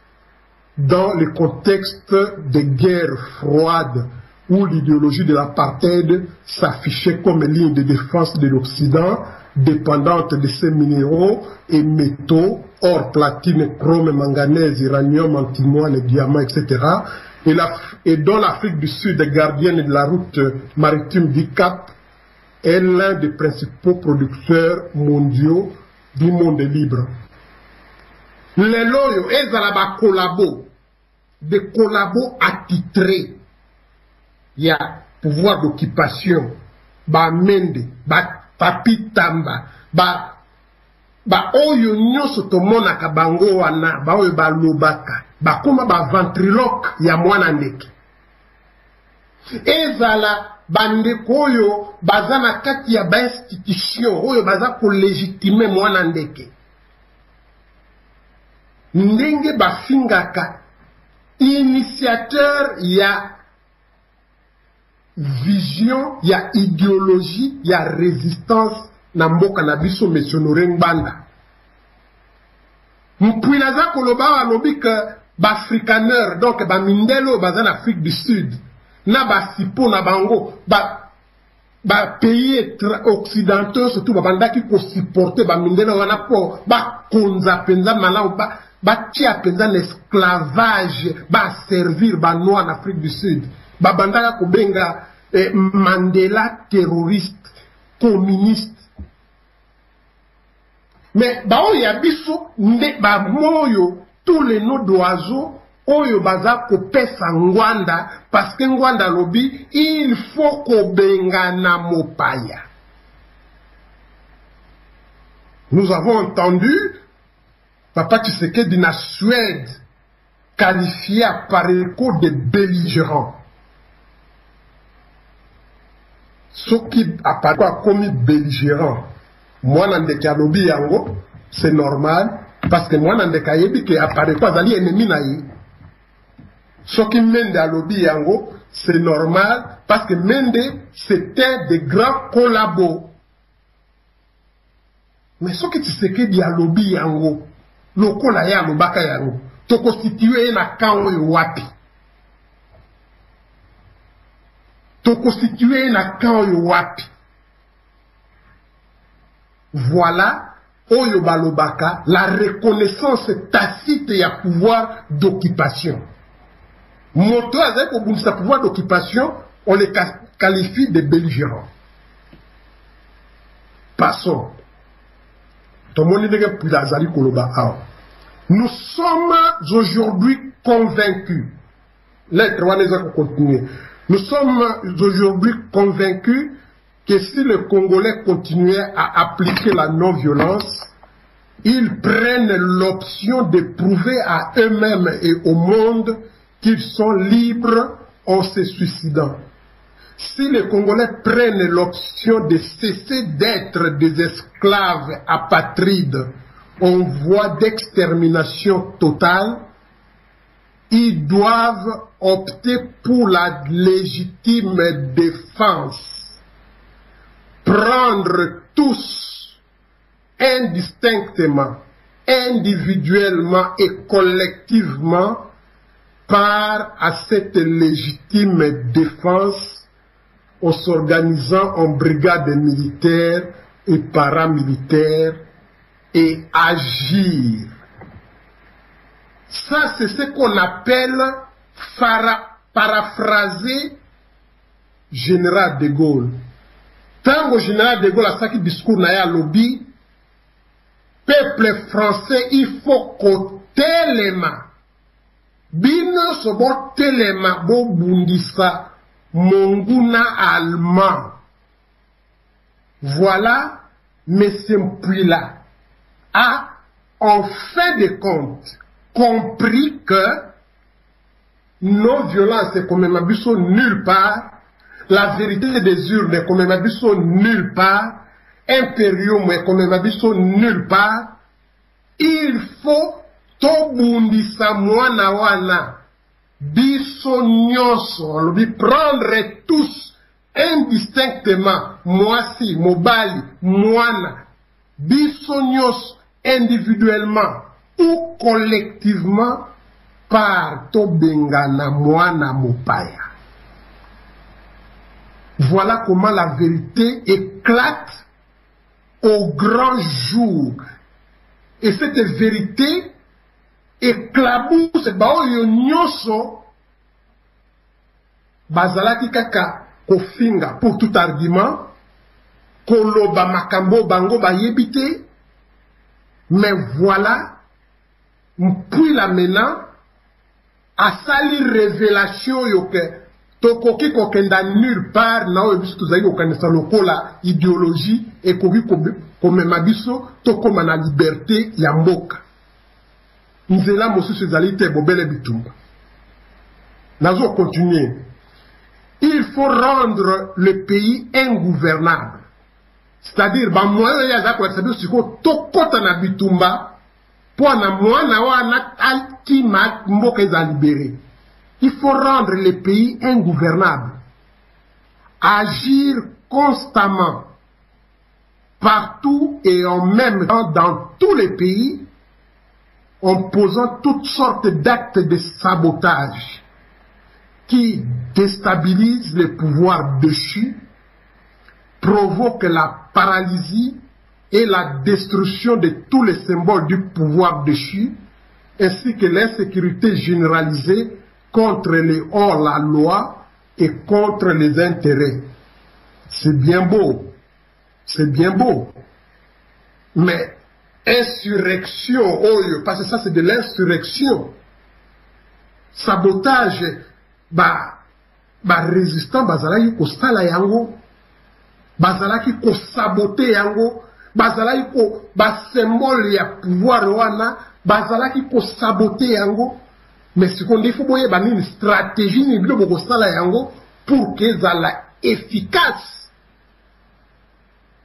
dans le contexte des guerres froides où l'idéologie de l'apartheid s'affichait comme ligne de défense de l'Occident dépendante de ces minéraux et métaux, or, platine, chrome, manganèse, uranium, antimoine, diamant, etc. Et dont l'Afrique du Sud, gardienne de la route maritime du Cap, est l'un des principaux producteurs mondiaux du monde libre. Les loyaux, ils ont des collabos attitrés. Il y a pouvoir d'occupation, ba mende, ba papi tamba, ba oyo nyoso tomonaka bango wana, ba oyo ba lobaka, ba koma ba ventriloque ya mwana ndeke. Ezala bandeko oyo baza na kati ya ba institution, oyo baza ko légitimer mwana ndeke. Ndenge bafingaka initiateur ya vision, ya idéologie, ya résistance na mboka na biso Monsieur Honoré Ngbanda. Mpwina za koloba walobi ke ba-afrikaneur, donc ba-mindelo baza na Afrique du Sud, na ba-sipo na bango, ba-pays occidentaux, surtout babandaki ko supporter ba-mindelo wana po, ba-konza penza malau, ba-tia penza l'esclavage, ba-servir ba-noa na Afrique du Sud. Babandaka kobenga Mandela terroriste, communiste. Mais bao ya biso nde ba moyo tous les noms d'oiseaux oyo baza ko pesa Ngwanda parce que Ngwanda lobi il faut kobenga na mopaya. Nous avons entendu Papa Tshisekedi na Suède qualifié par écho de belligérant. Ce qui apparaît comme belligérant, moi n'andeke alobi yango, c'est normal, parce que moi n'andeke yebi qui apparaît quoi zali ennemi naïe. Ce qui mende alobi yango, c'est normal, parce que Mende c'était des grands collabos. Mais ce qui Tshisekedi alobi yango, lokola ya lobaka yango, to constituer na kango wapi. To constituer na kango wapi. Voilà, oyo balobaka, la reconnaissance tacite ya pouvoir d'occupation. Moto avec au bout de sa pouvoir d'occupation, on les qualifie de belligérants. Passons. Nous sommes aujourd'hui convaincus. Nous sommes aujourd'hui convaincus que si les Congolais continuaient à appliquer la non-violence, ils prennent l'option de prouver à eux-mêmes et au monde qu'ils sont libres en se suicidant. Si les Congolais prennent l'option de cesser d'être des esclaves apatrides en voie d'extermination totale, ils doivent opter pour la légitime défense. Prendre tous, indistinctement, individuellement et collectivement, part à cette légitime défense en s'organisant en brigades militaires et paramilitaires et agir. Ça, c'est ce qu'on appelle paraphraser Général de Gaulle. Tant que Général de Gaulle a ça qui discours n'a lobby, peuple français, il faut qu'on téléma. Bino sobo téléma bo bundisa monguna allemand. Voilà, M. Mpouila a, en fin de compte, compris que non-violence est comme Mabusso nulle part, la vérité des urnes est comme Mabusso nulle part, impérium est comme Mabusso nulle part. Il faut tobundisa mwana wana biso nyonso lui prendre tous indistinctement mwasi mobali mwana biso nyonso individuellement ou collectivement par tobengana mwana mopaya. Voilà comment la vérité éclate au grand jour. Et cette vérité éclabousse baoyo nyonso bazalaki kaka kofinga pour tout argument koloba makambo bango bayebite. Mais voilà, Mpouila maintenant a sali révélation yoke tokoki kokenda nulle part na oyo biso tozali kokanisa lokola idéologie ekoki komema biso tokoma na liberté ya mboka. Nzela mosusu ezali te bobele bitumba. Nazo continuer. Il faut rendre le pays ingouvernable. C'est-à-dire, moyen ya za kwa sababu siko tokota na bitumba pour na mwana wana altima mboka eza libéré. Il faut rendre le pays ingouvernable. Agir constamment, partout et en même temps dans tous les pays, en posant toutes sortes d'actes de sabotage qui déstabilisent le pouvoir déchu, provoquent la paralysie et la destruction de tous les symboles du pouvoir déchu, ainsi que l'insécurité généralisée contre les hors-la-loi et contre les intérêts. C'est bien beau, mais insurrection, parce que ça c'est de l'insurrection, sabotage, résistant, bazalaki ko sala yango, bazalaki ko saboter yango, bazalaki ko symbole ya pouvoir wana, bazalaki ko saboter yango. Mais ce qu'on dit, il faut une stratégie pour qu'elle soit efficace.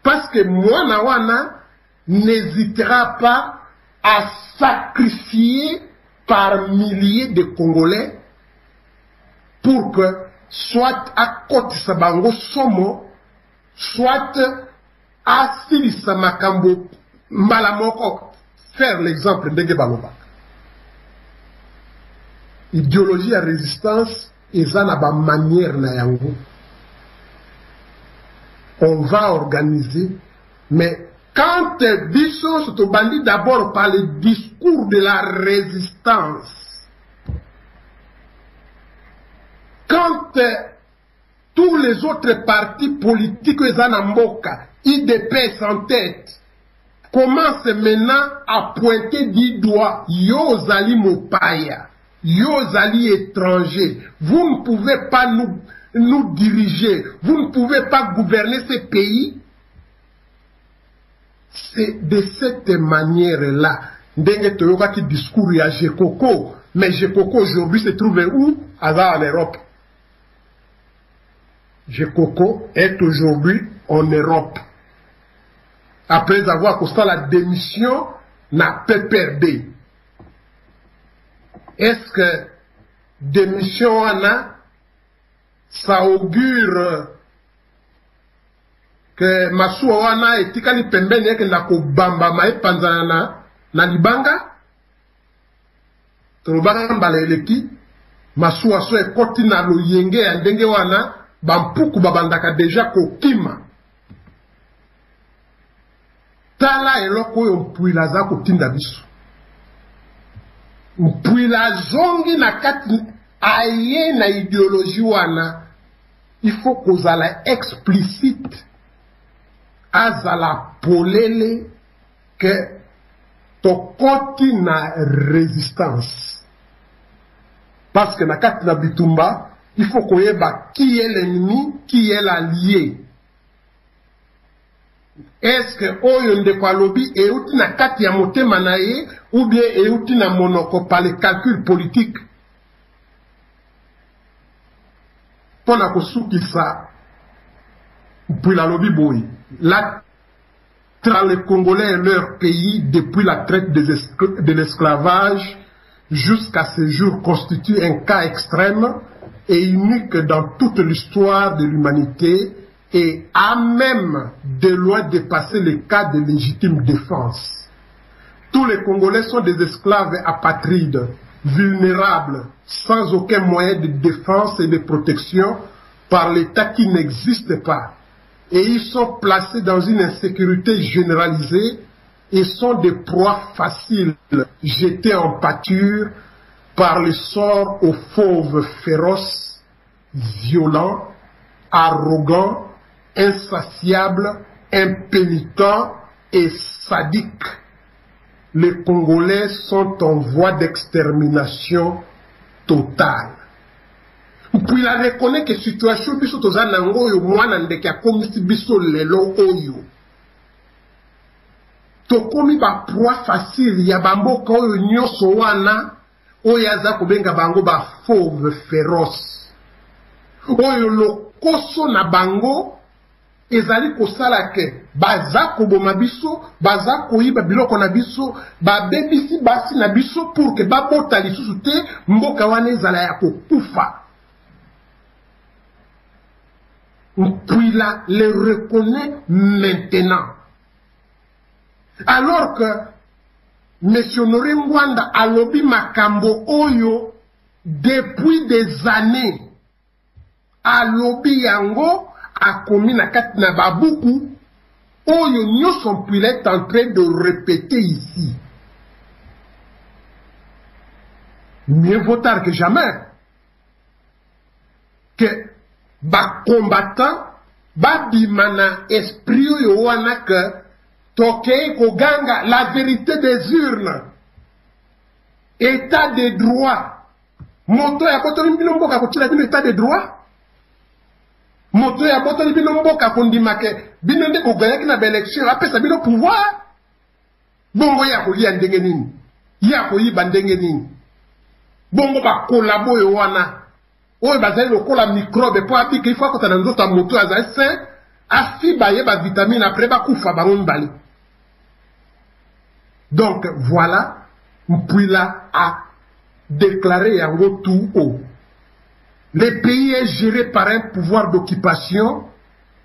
Parce que moi, Nawana n'hésitera pas à sacrifier par milliers de Congolais pour que soit à Côte Sabango Somo, soit à Silisa Makambo Mbalamoko, faire l'exemple de Gebaloba. Idéologie à résistance et ça n'a pas manière na yango. On va organiser, mais quand Bisso se bandit d'abord par le discours de la résistance, quand tous les autres partis politiques Zanamboka, IDPS en tête, commencent maintenant à pointer du doigt Yozali Mopaya, Yozali étranger. Vous ne pouvez pas nous diriger, vous ne pouvez pas gouverner ces pays. C'est de cette manière-là. Ndenge Toyoka qui discours à Jekoko, mais Jekoko aujourd'hui se trouve où? En Europe. Jekoko est aujourd'hui en Europe. Après avoir constaté la démission, n'a pas perdu. Est-ce que démission ça augure que Masuwa wana etikali pembeni yake na kobamba maepanzana na libanga? Tolobaka mbala eleki Masuwa so ekoti na loyenge ya ndenge wana bampuku babandaka deja kokima. Tala eloko oyo mpwila za kotinda biso. Mpwila zongi na kati aye na idéologie wana, il faut kozala explicite azala polele que tokoti na résistance. Parce que na kati na bitumba, il faut koyeba qui est l'ennemi, qui est l'allié. Est-ce que oyo ndeko alobi euti na kati ya motema na ye ou bien euti na monoko par les calculs politiques? Pona kosukisa puis la lobby boy. La les Congolais et leur pays depuis la traite de l'esclavage jusqu'à ce jour constitue un cas extrême et unique dans toute l'histoire de l'humanité et a même de loin dépassé les cas de légitime défense. Tous les Congolais sont des esclaves apatrides, vulnérables, sans aucun moyen de défense et de protection par l'État qui n'existe pas. Et ils sont placés dans une insécurité généralisée et sont des proies faciles, jetés en pâture par le sort aux fauves féroces, violents, arrogants, insatiables, impénitents et sadiques. Les Congolais sont en voie d'extermination totale. Puis la reconnaît que situation biso tozana ngoyo mwana ndeke akomisi biso lelo oyo. Tokomi ba proie facile ya bamboka oyo nyoso wana oyo aza kobenga bango ba fauve féroce. Oyo lokoso na bango ezali kosala ke baza koboma biso, baza koyiba biloko na biso, babebisi basi na biso pour que babota lisusu te mboka wana ezala ya kokufa. Puis là, les reconnaît maintenant. Alors que M. Honoré Ngwanda a lobby Makambo Oyo depuis des années. A lobby Yango a commis na katina babuku. Oyo nyoson puis est en train de répéter ici. Mieux vaut tard que jamais. Que ba combattant ba bimana esprit yo wana que toke ko ganga la vérité des urnes, état de droit. Moto ya botoli bino mboka ko tila bino état de droit. Moto ya botoli bino mboka ko ndima ke bino nde ko gagner na élection apesa bino pouvoir. Bongo ya ko lia ndenge nini, ya ko yiba ndenge nini. Bongo ba collabo yo wana oyo bazali lokola microbe po apika ifo akota na nzoto ya moto azali sain afi baye ba vitamine après bakufa bango mibale. Donc voilà, Mpwila a déclaré yango tout haut. Le pays est géré par un pouvoir d'occupation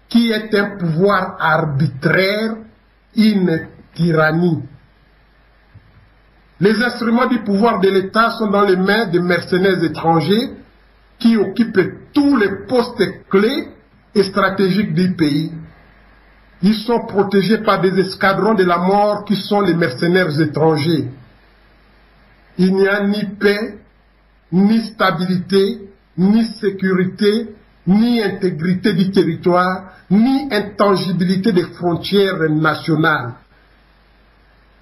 qui est un pouvoir arbitraire, une tyrannie. Les instruments du pouvoir de l'État sont dans les mains de mercenaires étrangers qui occupent tous les postes clés et stratégiques du pays. Ils sont protégés par des escadrons de la mort qui sont les mercenaires étrangers. Il n'y a ni paix, ni stabilité, ni sécurité, ni intégrité du territoire, ni intangibilité des frontières nationales.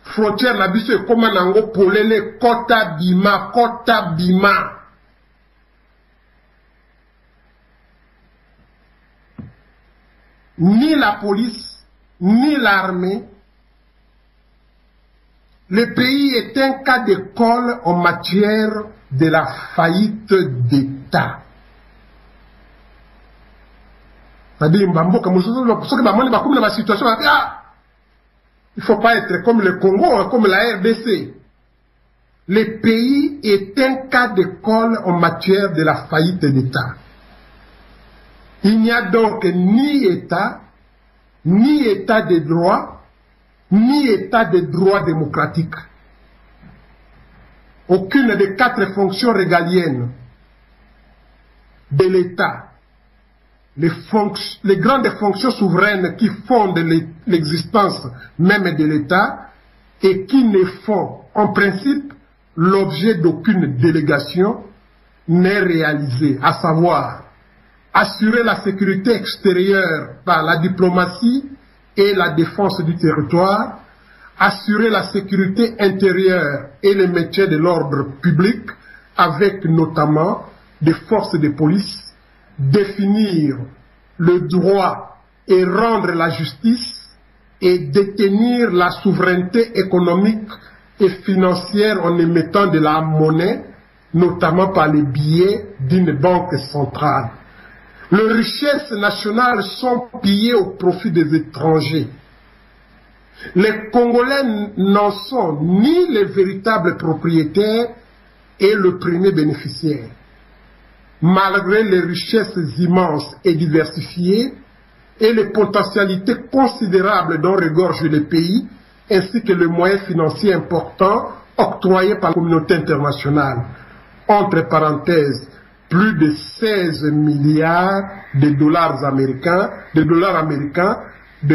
Frontière na biso ekoma nango polele kota bima. Ni la police, ni l'armée. Le pays est un cas d'école en matière de la faillite d'État. C'est-à-dire, il ne faut pas être comme le Congo, comme la RDC. Le pays est un cas d'école en matière de la faillite d'État. Il n'y a donc ni État de droit, ni État de droit démocratique. Aucune des 4 fonctions régaliennes de l'État, les grandes fonctions souveraines qui fondent l'existence même de l'État et qui ne font en principe l'objet d'aucune délégation, n'est réalisée, à savoir assurer la sécurité extérieure par la diplomatie et la défense du territoire, assurer la sécurité intérieure et le maintien de l'ordre public avec notamment des forces de police, définir le droit et rendre la justice et détenir la souveraineté économique et financière en émettant de la monnaie, notamment par les billets d'une banque centrale. Les richesses nationales sont pillées au profit des étrangers. Les Congolais n'en sont ni les véritables propriétaires et le premier bénéficiaire. Malgré les richesses immenses et diversifiées et les potentialités considérables dont regorge le pays, ainsi que les moyens financiers importants octroyés par la communauté internationale. Entre parenthèses, plus de 16 milliards de dollars américains de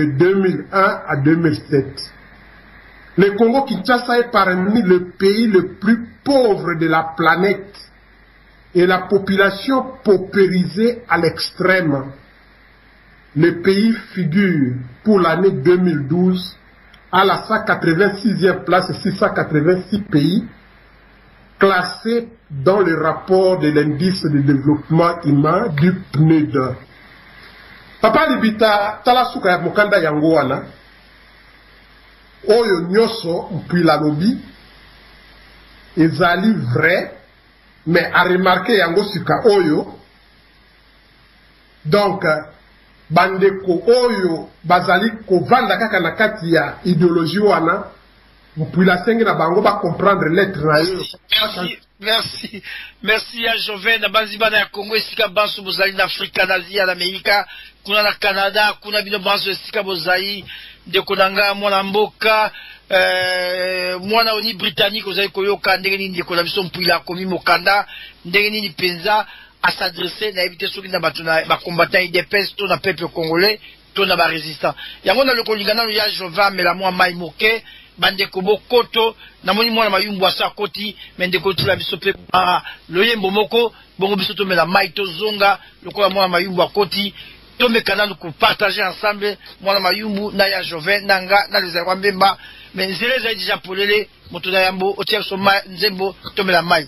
2001 à 2007. Le Congo-Kinshasa est parmi les pays les plus pauvres de la planète et la population paupérisée à l'extrême. Le pays figure pour l'année 2012 à la 186e place, 686 pays, classés dans le rapport de l'indice de développement humain du PNUD. Papa Libita, tala suka ya mukanda yango wana, oyo nyoso mpui la lobi, ezali vrai, mais a remarqué yango suka oyo, donc, bandeko oyo, bazali kovanda kaka na kati ya idéologie wana, mpui la sengi na bango ba comprendre lettre na yo. Merci à Joven na banzibana ya Congo esika banso bozali na Afrika na Asie na Amerika kuna na Canada kuna bino banso esika bozali ndeko nanga mwana mboka mwana oni britannique ozali koyoka ndenge nini ndeko na biso mpwila komi mokanda ndenge nini penza à s'adresser na éviter soki na bato na ba combattant IDPS to na peuple congolais to na ba résistant yango na lokolingana ya Joven mela mwa mai moke bandeko bokoto na moni mwana mayumbu asa koti mendeko tula biso pe loyembo moko bongo biso to mela mai to zonga lokola mwana mayumbu akoti to mekana ko partager ensemble mwana mayumbu na ya Joven nanga na les Mbemba mais nzele za déjà polele moto na yambo otia so nzembo to mela mai.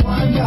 One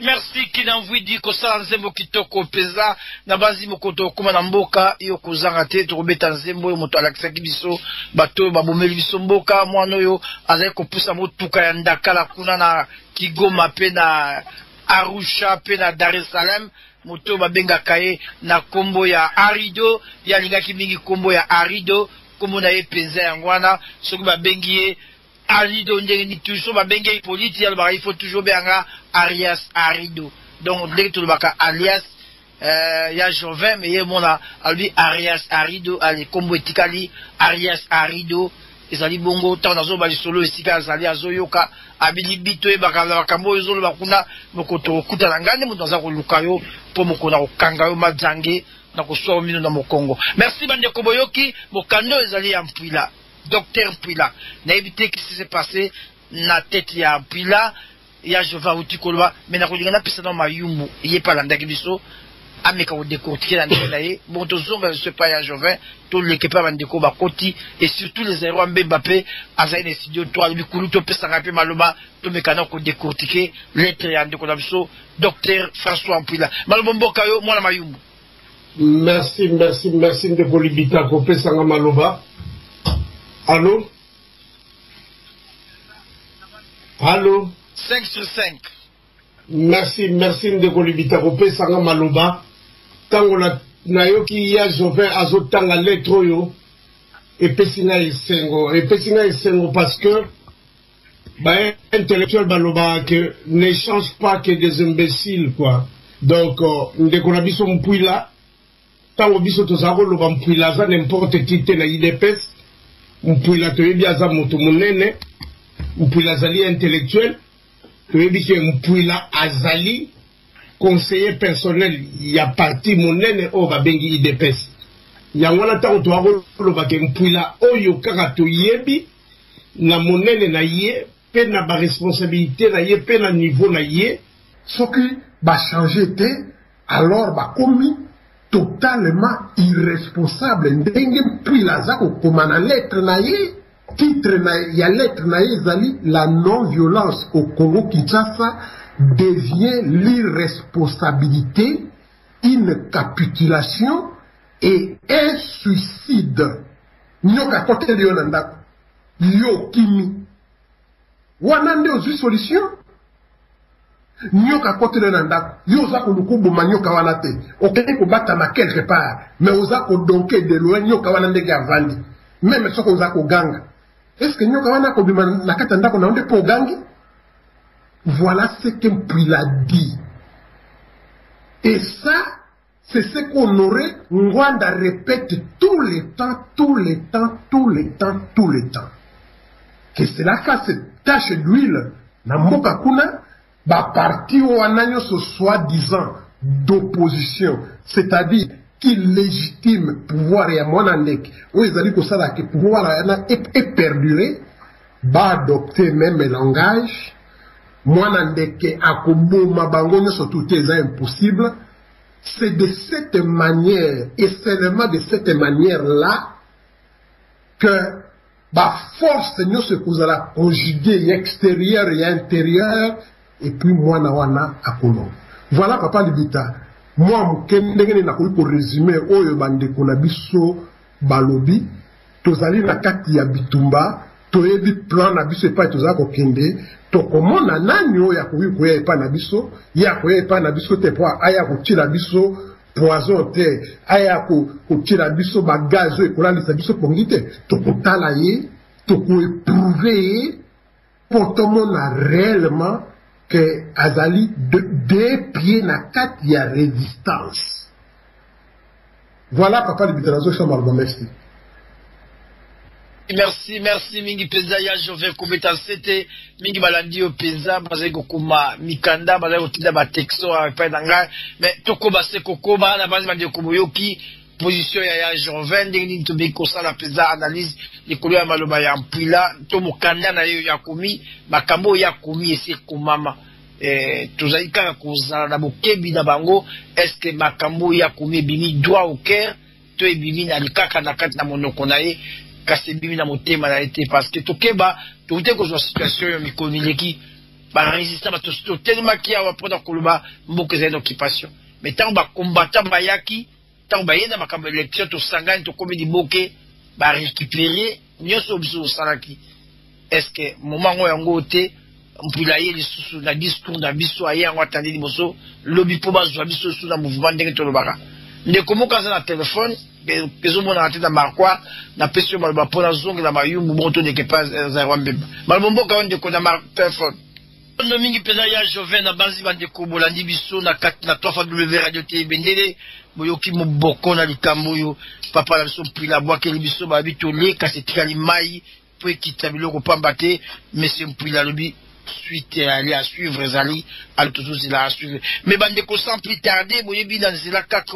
merci kinamvui di kosala nzembo kitoko peza na bazi mokoto kuma na mboka yo kozanga te tokobeta nzembo yo moto alakisaki biso bato babomeli biso mboka mwana oyo azali kopusa motuka ya ndakala kuna na Kigoma pe na Arusha pe na Dar es Salaam moto babengaka ye na kombo ya Arido ya lingaki mingi kombo ya Arido kombo na ye peza yango wana soki babengi ye Arido ndenge ni toujours babenge politi il faut toujours benga Arias Arido donc dès que tu le baka alias ya Jovin mais ye mona albi Arias Arido ali kombo etikali Arias Arido ezali bongo tant nazo bali solo esika azali azoyoka abili bito e bakambo ezolo bakuna mokoto kuta na ngane mutu aza koluka yo po mokona kokanga yo mazange na kosoa mino na mokongo merci bande koboyoki mokando ezali ya mpwila Docteur Mpwila, n'a évité ce qui s'est passé na tête ya Mpwila, ya Jova Utikoloba, mais na kodingana pesa na mayumu, yé pas l'andaki biso, ameka ko décortiquer la ndelaye, bon to zonga je sais pas ya Jovin, to l'équipe va ndeko ba koti et surtout les héros Mbappé, azaine et studio 3 bikulu to pesa ngapi maloba, to mekana ko décortiquer lettre ya ndeko na biso, Docteur François Mpwila. Maloba mboka yo mwana mayumu. Merci ndeko libita ko pesa nga maloba. Allô? Allô? 5 sur 5. Merci ndeko libita ko pesa nga maloba. Tango na yoki ya Jovin azotanga lettre oyo epesinga esengo parce que bah intellectuel baloba que n'échange pas que des imbéciles quoi. Donc ndeko na biso Mpwila tango biso tozako loba Mpwila za n'importe qui te na IDPS Mpwila toyebi aza moto monene Mpwila azali intellectuel toyebi ke Mpwila azali conseiller personnel ya parti monene o babengi IDPS yango na tango toako loba ke Mpwila oyo kaka toyebi na monene na ye pe na ba responsabilité na ye pe na niveau na ye soki ba changer te alors ba komi totalement irresponsable ndenge Mpwila za kokoma na lettre na ye titre na ya lettre na ye ezali la non-violence au Congo Kinshasa devient l'irresponsabilité, une capitulation et un suicide. Nyoka kote de yonandako yo kimi wanande ozwi solution nyoka kote de yonandako yo za kolukubu manyoka wana te okende kobata na quelque part mais oza kodonke de loin nyoka wana ndenge avandi même soko oza koganga est-ce que nyoka wana kobima na kata ndako na onde po gangi. Voilà ce que Mpwila dit. Et ça, c'est ce qu'on aurait, Rwanda répète tout le temps. Que cela fasse cette tache d'huile, na mboka kuna, ba parti ou ananyo ce soi-disant d'opposition, c'est-à-dire qui légitime pouvoir ya mwanandek, ou ezali ko sala que pouvoir est perduré, ba adopter même le langage, mwanandeke akoboma bango nyonso tout est impossible. C'est de cette manière et seulement de cette manière là que ba force nyonso kozala conjuguer extérieur et intérieur et puis mwana wana akolo. Voilà papa libita moi mukendenge na ko résumer oyo bandeko na biso balobi tozali na kati ya bitumba toyebi plan na biso epai tozala kokende tokomona nani oyo akoki koya epai na biso ye akoya epai na biso te po aya kotiela biso poison te aya kotiela biso bagaz oyo ekolalisa biso pongi te tokotala ye tokoeprouve ye po tomona réellement que azali deux pieds na kati ya résistance. Voilà papa libitanazo chamar merci. Merci mingi peza ya Jovin Kobeta sete mingi balandi o peza bazali kokuma mikanda bazali kotinda ba texto pa nanga mais tokoba se kokoba na bazi bandi koboyoki position ya Jovin ndenge to be kosala peza analyse likolo ya maloba ya Mpwila to mokanda na yo ya komi makambo ya komi ese komama tozali kaka kozala na bokebi na bango est-ce que makambo ya komi bimi droit au cœur to ebimi na likaka na kati na monoko na ye kasi bimi na motema na été parce que tokeba tokute ko situation yo mikomileki ba résistant bato tellement qui a wapona koloba mboka za occupation mais tant ba combattant bayaki tant ba yenda makambo élection to sangani to komi diboke ba récupérer nyoso biso salaki est-ce que moment yango te mpila ye lisusu na discours na biso ayango atandi liboso lobi po bazwa biso sous na mouvement ndenge to lobaka ndeko moka na téléphone kezo mona atenda marquoi na pesio maloba pona zongi na mayumbu moto ndeke pas za rwambeba malombo ka ndeko na téléphone no mingi pena ya Joven na banzi bandeko bolandi biso na 4 na 3 fois W radio TV bendele boyoki moboko na likambo yo papa la biso mpila bwake biso ba bitole kasetikali mai po ekita biloko pamba te monsieur mpila lobi suite aller à suivre Zali al toujours à suivre mais bandeko sans plus tarder boyebi dans la 4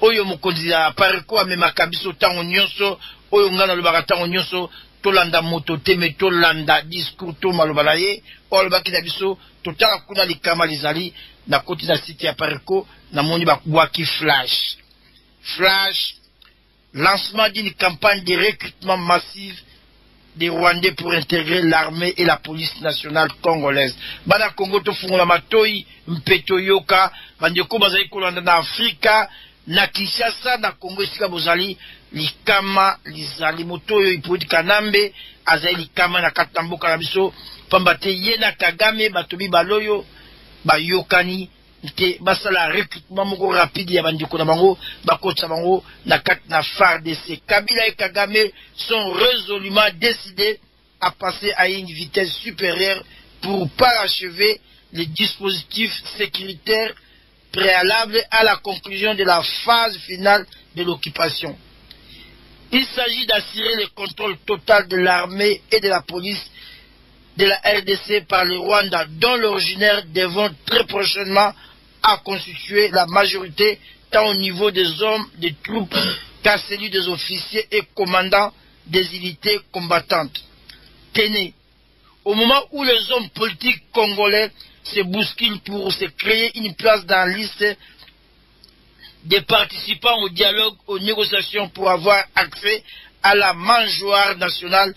oyo mokonzi ya pareko amema kabiso tango nyonso oyo ngana lobaka tango nyonso tolanda moto teme tolanda discours to malobala ye olobaki na biso totala kuna likama lizali na koti na site ya pareko na moni bakubwaki flash lancement d'une campagne de recrutement massif des Rwandais pour intégrer l'armée et la police nationale congolaise. Bana Congo to fungola matoi mpeto yoka bandeko bazali kolanda na Afrika na Kinshasa na Congo esika bozali likama lizali motoyo ipodi kanambe azali likama na katamboka na biso pambate yena Kagame batobi baloyo bayokani te basala recrutement moko rapide ya bandeko na bango bakotsa bango na kat na FARDC. Kabila et Kagame sont résolument décidés à passer à une vitesse supérieure pour parachever les dispositifs sécuritaires préalables à la conclusion de la phase finale de l'occupation. Il s'agit d'assurer le contrôle total de l'armée et de la police de la RDC par le Rwanda, dont l'originaire devront très prochainement à constituer la majorité tant au niveau des hommes, des troupes, qu'à celui des officiers et commandants des unités combattantes. Tenez, au moment où les hommes politiques congolais se bousculent pour se créer une place dans la liste des participants au dialogue, aux négociations pour avoir accès à la mangeoire nationale,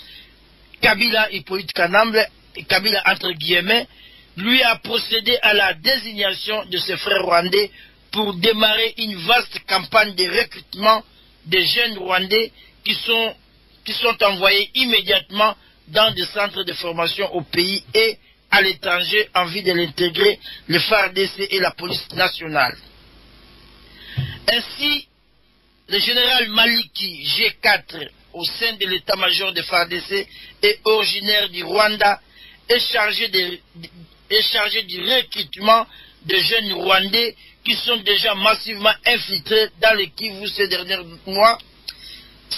Kabila Hippolyte Kanambe, Kabila entre guillemets, lui a procédé à la désignation de ses frères rwandais pour démarrer une vaste campagne de recrutement des jeunes rwandais qui sont envoyés immédiatement dans des centres de formation au pays et à l'étranger en vue de l'intégrer, le FARDC et la police nationale. Ainsi, le général Maliki G4 au sein de l'état-major de FARDC est originaire du Rwanda et chargé du recrutement de jeunes Rwandais qui sont déjà massivement infiltrés dans le Kivu ces derniers mois.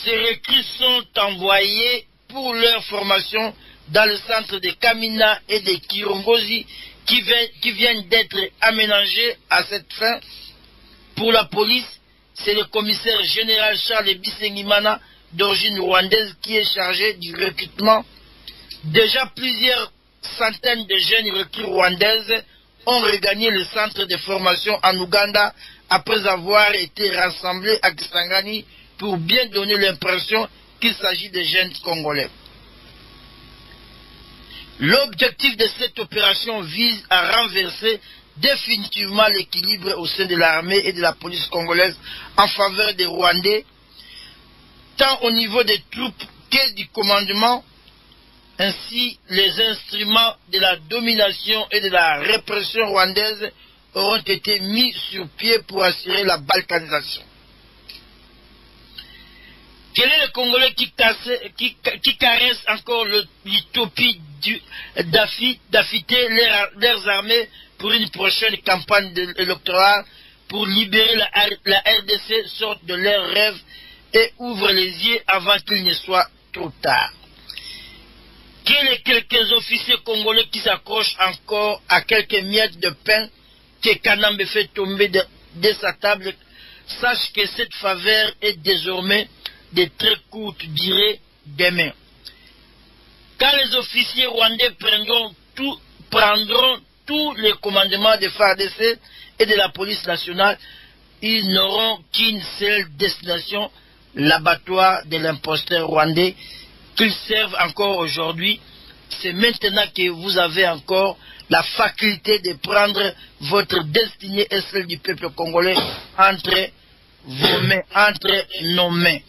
Ces recrues sont envoyés pour leur formation dans le centre de Kamina et de Kirongozi qui viennent d'être aménagés à cette fin. Pour la police, c'est le commissaire général Charles Bisengimana d'origine rwandaise qui est chargé du recrutement. Déjà plusieurs centaines de jeunes recrues rwandaises ont regagné le centre de formation en Ouganda après avoir été rassemblés à Kisangani pour bien donner l'impression qu'il s'agit de jeunes Congolais. L'objectif de cette opération vise à renverser définitivement l'équilibre au sein de l'armée et de la police congolaise en faveur des Rwandais, tant au niveau des troupes que du commandement. Ainsi, les instruments de la domination et de la répression rwandaise auront été mis sur pied pour assurer la balkanisation. Quel est le Congolais qui caresse encore l'utopie d'affiter leurs armées pour une prochaine campagne électorale pour libérer la RDC, sorte de leurs rêves et ouvre les yeux avant qu'il ne soit trop tard? Quels sont quelques officiers congolais qui s'accrochent encore à quelques miettes de pain que Kanambe fait tomber de sa table? Sache que cette faveur est désormais de très courte durée demain. Quand les officiers rwandais prendront tous les commandements de FARDC et de la police nationale, ils n'auront qu'une seule destination, l'abattoir de l'imposteur rwandais qu'ils servent encore aujourd'hui. C'est maintenant que vous avez encore la faculté de prendre votre destinée et celle du peuple congolais entre vos mains, entre nos mains.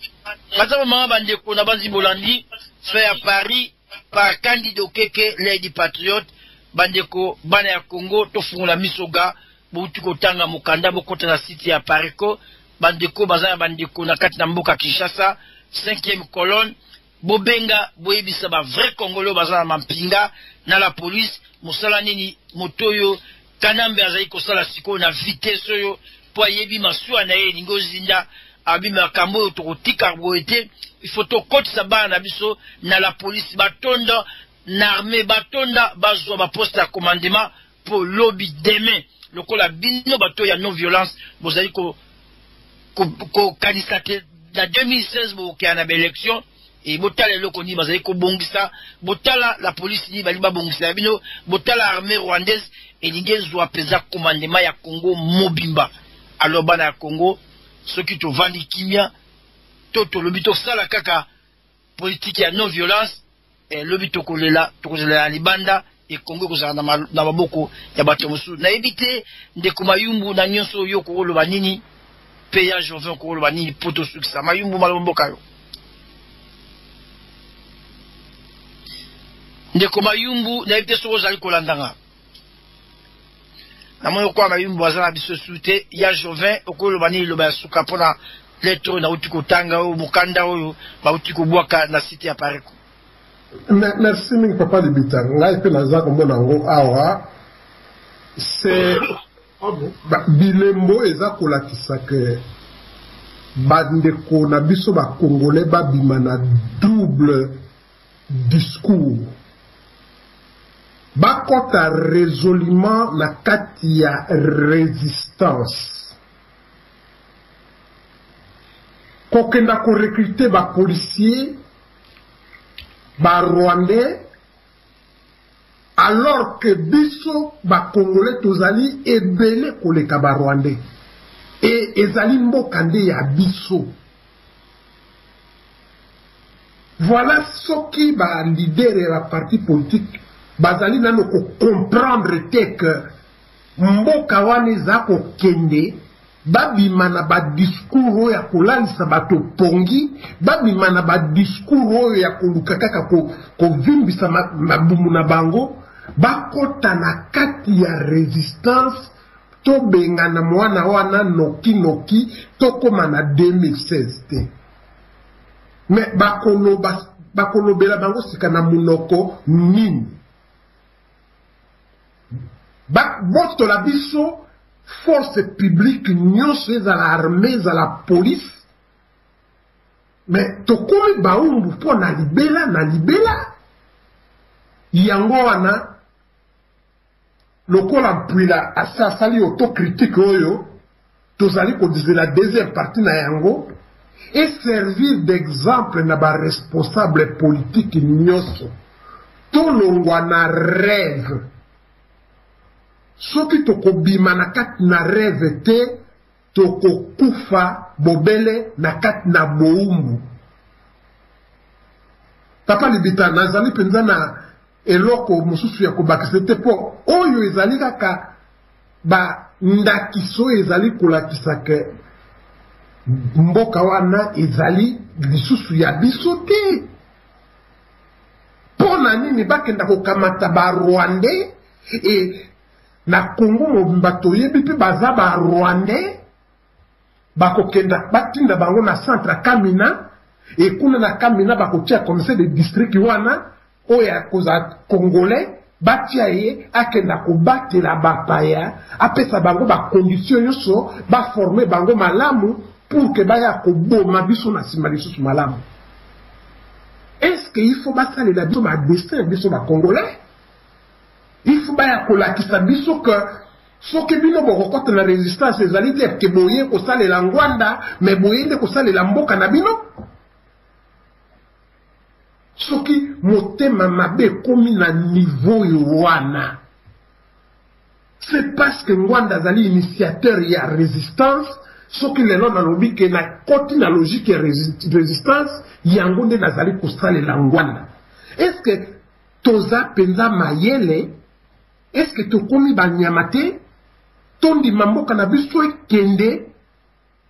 Maintenant, maman bandeko na banzi bolandi fait à Paris par candidat Keke Lady Patriote bandeko bana ya Congo tofungula misoga bouti kotanga mukanda bokota na city ya Pariko bandeko bazaya bandeko na kati na mboka Kinshasa 5e colonne bobenga boyebisa ba vrai congolais bazana mampinga na la police musala nini motoyo kanambe azali kosala siko na vitesse yo po yebi masua na ye ningo zinda abima kambo tokotika boete il faut to kotisa bana biso na la police batonda na armée batonda bazwa ba poste à commandement pour lobby demain lokola bino bato ya non violence bozali ko candidater na 2016 bo ki ana élection et botala loko ni bazali ko bongisa botala la police ni bali ba bongisa bino botala armée rwandaise et ningezwa peza commandement ya Congo mobimba alors bana ya Congo ceux qui te vendent kimia toto lobito sala kaka politique ya non violence et lobito kolela libanda et Congo kozala na maboko ya bato mosu na éviter ndeko mayumbu na nyonso yo ko loba nini péage Joven ko loba nini poto succès mayumbu malomboka yo ndeko mayumbu na éviter so zali kolandanga na moyo kwa mayumbu azana biso sute ya Joven ko loba nini loba suka pona lettre na utiko tanga o mukanda oyo ba utiko bwaka na cité ya Pareko. Merci mingi papa Libita ngai pe naza komona ngo awa c'est bilembo eza kolakisa ke bandeko na biso ba congolais babima na double discours bakota résolument na kati ya résistance kokenda ko recruter ba policiers ba rwandais alors que biso ba congolais tozali ebele koleka ba rwandais et ezali mboka nde ya biso. Voilà ce qui ba leader ya parti politique bazali nano ko comprendre que mboka wana eza ko kende babima na ba discours ya kolalisa bato pongi babima na ba discours ya koluka kaka ko vimbisa mabumu na bango bakota na kati ya resistance to benga na mwana wana noki to koma na 2016 te mais bakolobela bango sika na munoko nini boto la biso force publique nyonso eza la armée eza la police mais tokomi baumbu mpo na libela yango wana lokola mpwila asali autocritique oyo tozali kodizela deuxième partie na yango et servir d'exemple na ba responsable politique nyonso tolongwa na rêve soki tokobima na kati na rêve te tokokufa bobele na kati na boumbu. Papa Libita nazali penza na eloko mosusu ya kobakisa te po oyo ezali kaka ba ndakiso ezali kolakisa ke mboka wana ezali lisusu ya biso te. Pona nini bakenda kokamata ba rwandais et na Congo mobimba toyebi pe baza ba rwandais bakokenda batinda bango na centre Kamina et kuna na Kamina bakotia commissaire de district wana oya koza congolais batia ye akenda kobatela bapaya apesa bango ba condition yoso ba former bango malamu pour que baya koboma biso na sima lisusu malamu. Est-ce qu'il faut basalela biso ba destin biso ba congolais? Il faut baya kolakisa biso que soki bino bokokota na résistance ezali te ke boye kosalela ngwanda mais boye nde kosalela mboka na bino. Soki motema mabe komi na niveau wana c'est parce que ngwanda zali initiateur ya résistance. Soki lelo na lobi ke na koti na logique ya résistance yango nde nazali kosalela ngwanda. Est-ce que toza penza mayele est-ce que tokomi banyamate tondi mamboka na biso kende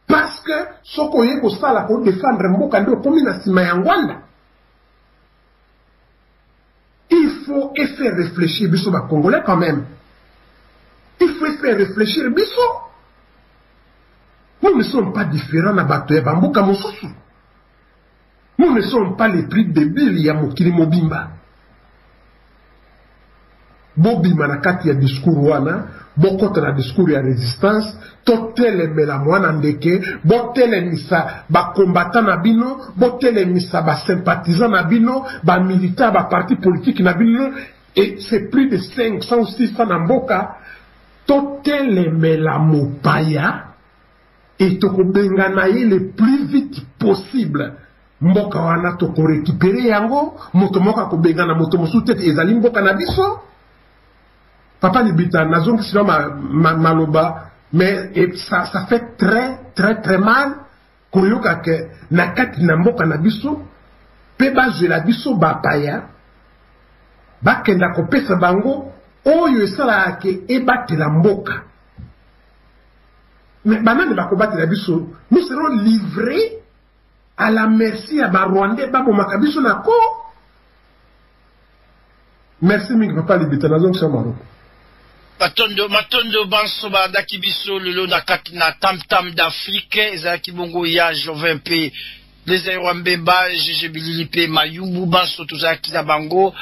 parce que soko yeko sala ko défendre mboka ndio komi na sima ya ngwanda. Il faut faire réfléchir biso ba Congolais quand même. Il faut faire réfléchir biso. Nous ne sommes pas différents na bato ya bamboka mosusu. Nous ne sommes pas les prix débiles ya mokili mobimba. Bobima na kati ya discours wana, bokota na discours ya résistance, totele mela mwana ndeke, botele misa ba combattant na bino, botele misa ba sympathisant na bino, ba militant ba parti politique na bino, et c'est plus de 500 ou 600 na mboka, totele mela mopaya, et toko bengana ye le plus vite possible. Mboka wana toko récupérer yango, moto moka ko bengana moto mosu tete ezali mboka na biso. Papa Libita, nazon qui sinon maloba, mais ça fait très mal. Koyoka ke nakati na mboka na biso, pe bazo la biso bapaya, bakenda kopesa bango, oyo esala ke ebate la mboka. Mais banane bakobate la biso, nous serons livrés à la merci à Barwandais, babo makabiso na ko. Merci mingi Papa Libita, nazon qui sinon maloba. Matondo banso bandaki biso lelo na kati na tam d'Afrique ezalaki bongo ya Jovin pe les Aérambemba Jebilili pe Mayubu banso tozalaki na bango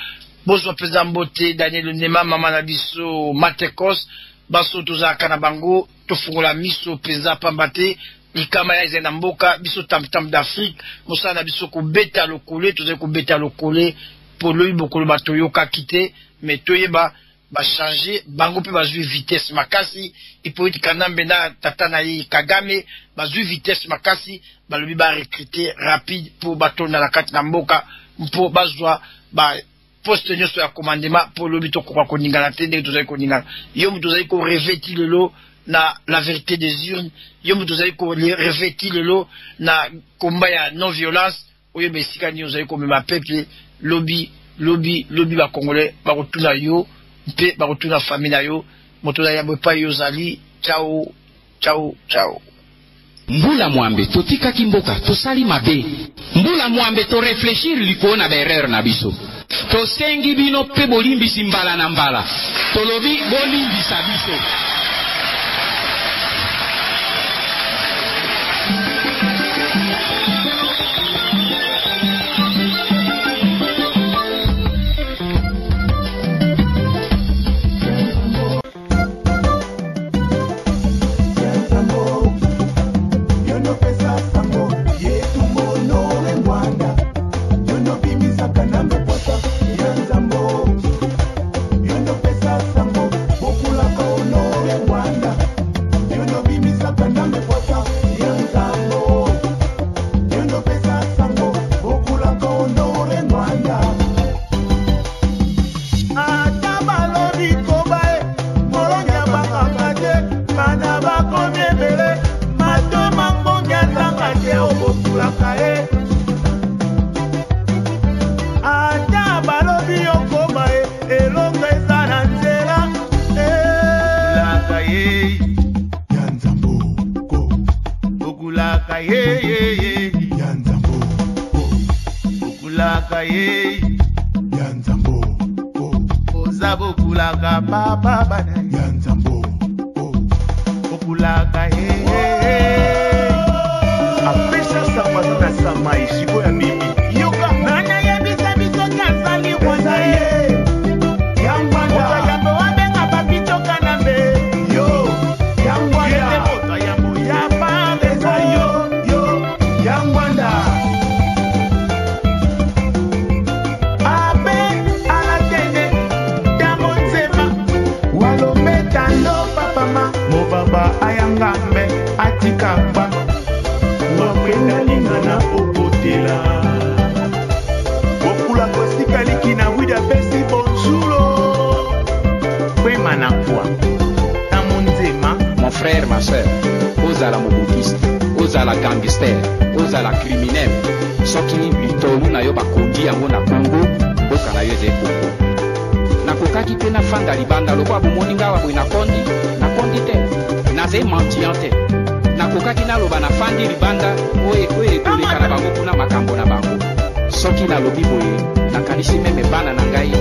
bozwa peza mbote Daniel Nema mama na biso Matekos banso tozalaka na bango tofungola miso peza pambate likama ya ezena mboka biso tam d'Afrique mosala na biso kobeta lokole tozali kobeta lokole polo bokolo batoyoka kite mais toyeba ba changer bango pe bazui vitesse makasi ipoiti kanambe na tata na yi Kagame bazui vitesse makasi balobi ba recruter rapide pour batona la kati na mboka mpo bazwa ba poste nyoso ya commandement pour lobi to kwa koningana tende tozali koningana yo mutozali ko revêtir lelo na la vérité des urnes yo mutozali ko revêtir lelo na combat ya non violence oyo besika ni ozali ko mema peuple lobi ba Congolais ba rotuna yo mpe bakotuna famille na yo moto na yabo pa yo zali ciao. Mbula mwambe totikaki mboka tosali mabe mbula mwambe to réfléchir likona ba erreur na biso to sengi bino pe bolimbisi mbala na mbala tolobi bolimbisa biso. Mon frère, ma soeur, ozala mobukiste, ozala gangster, ozala criminel, soki litolu na yo bakondi yango na Congo, boka na yo eze Congo. Nakokaki pe nafanda libanda lokwa bomoni ngawa boye nakondi te nazali mendiant te nakokaki naloba nafandi libanda oyo ekoleka na bango kuna makambo na bango soki nalobi boye nakanisi meme bana na ngai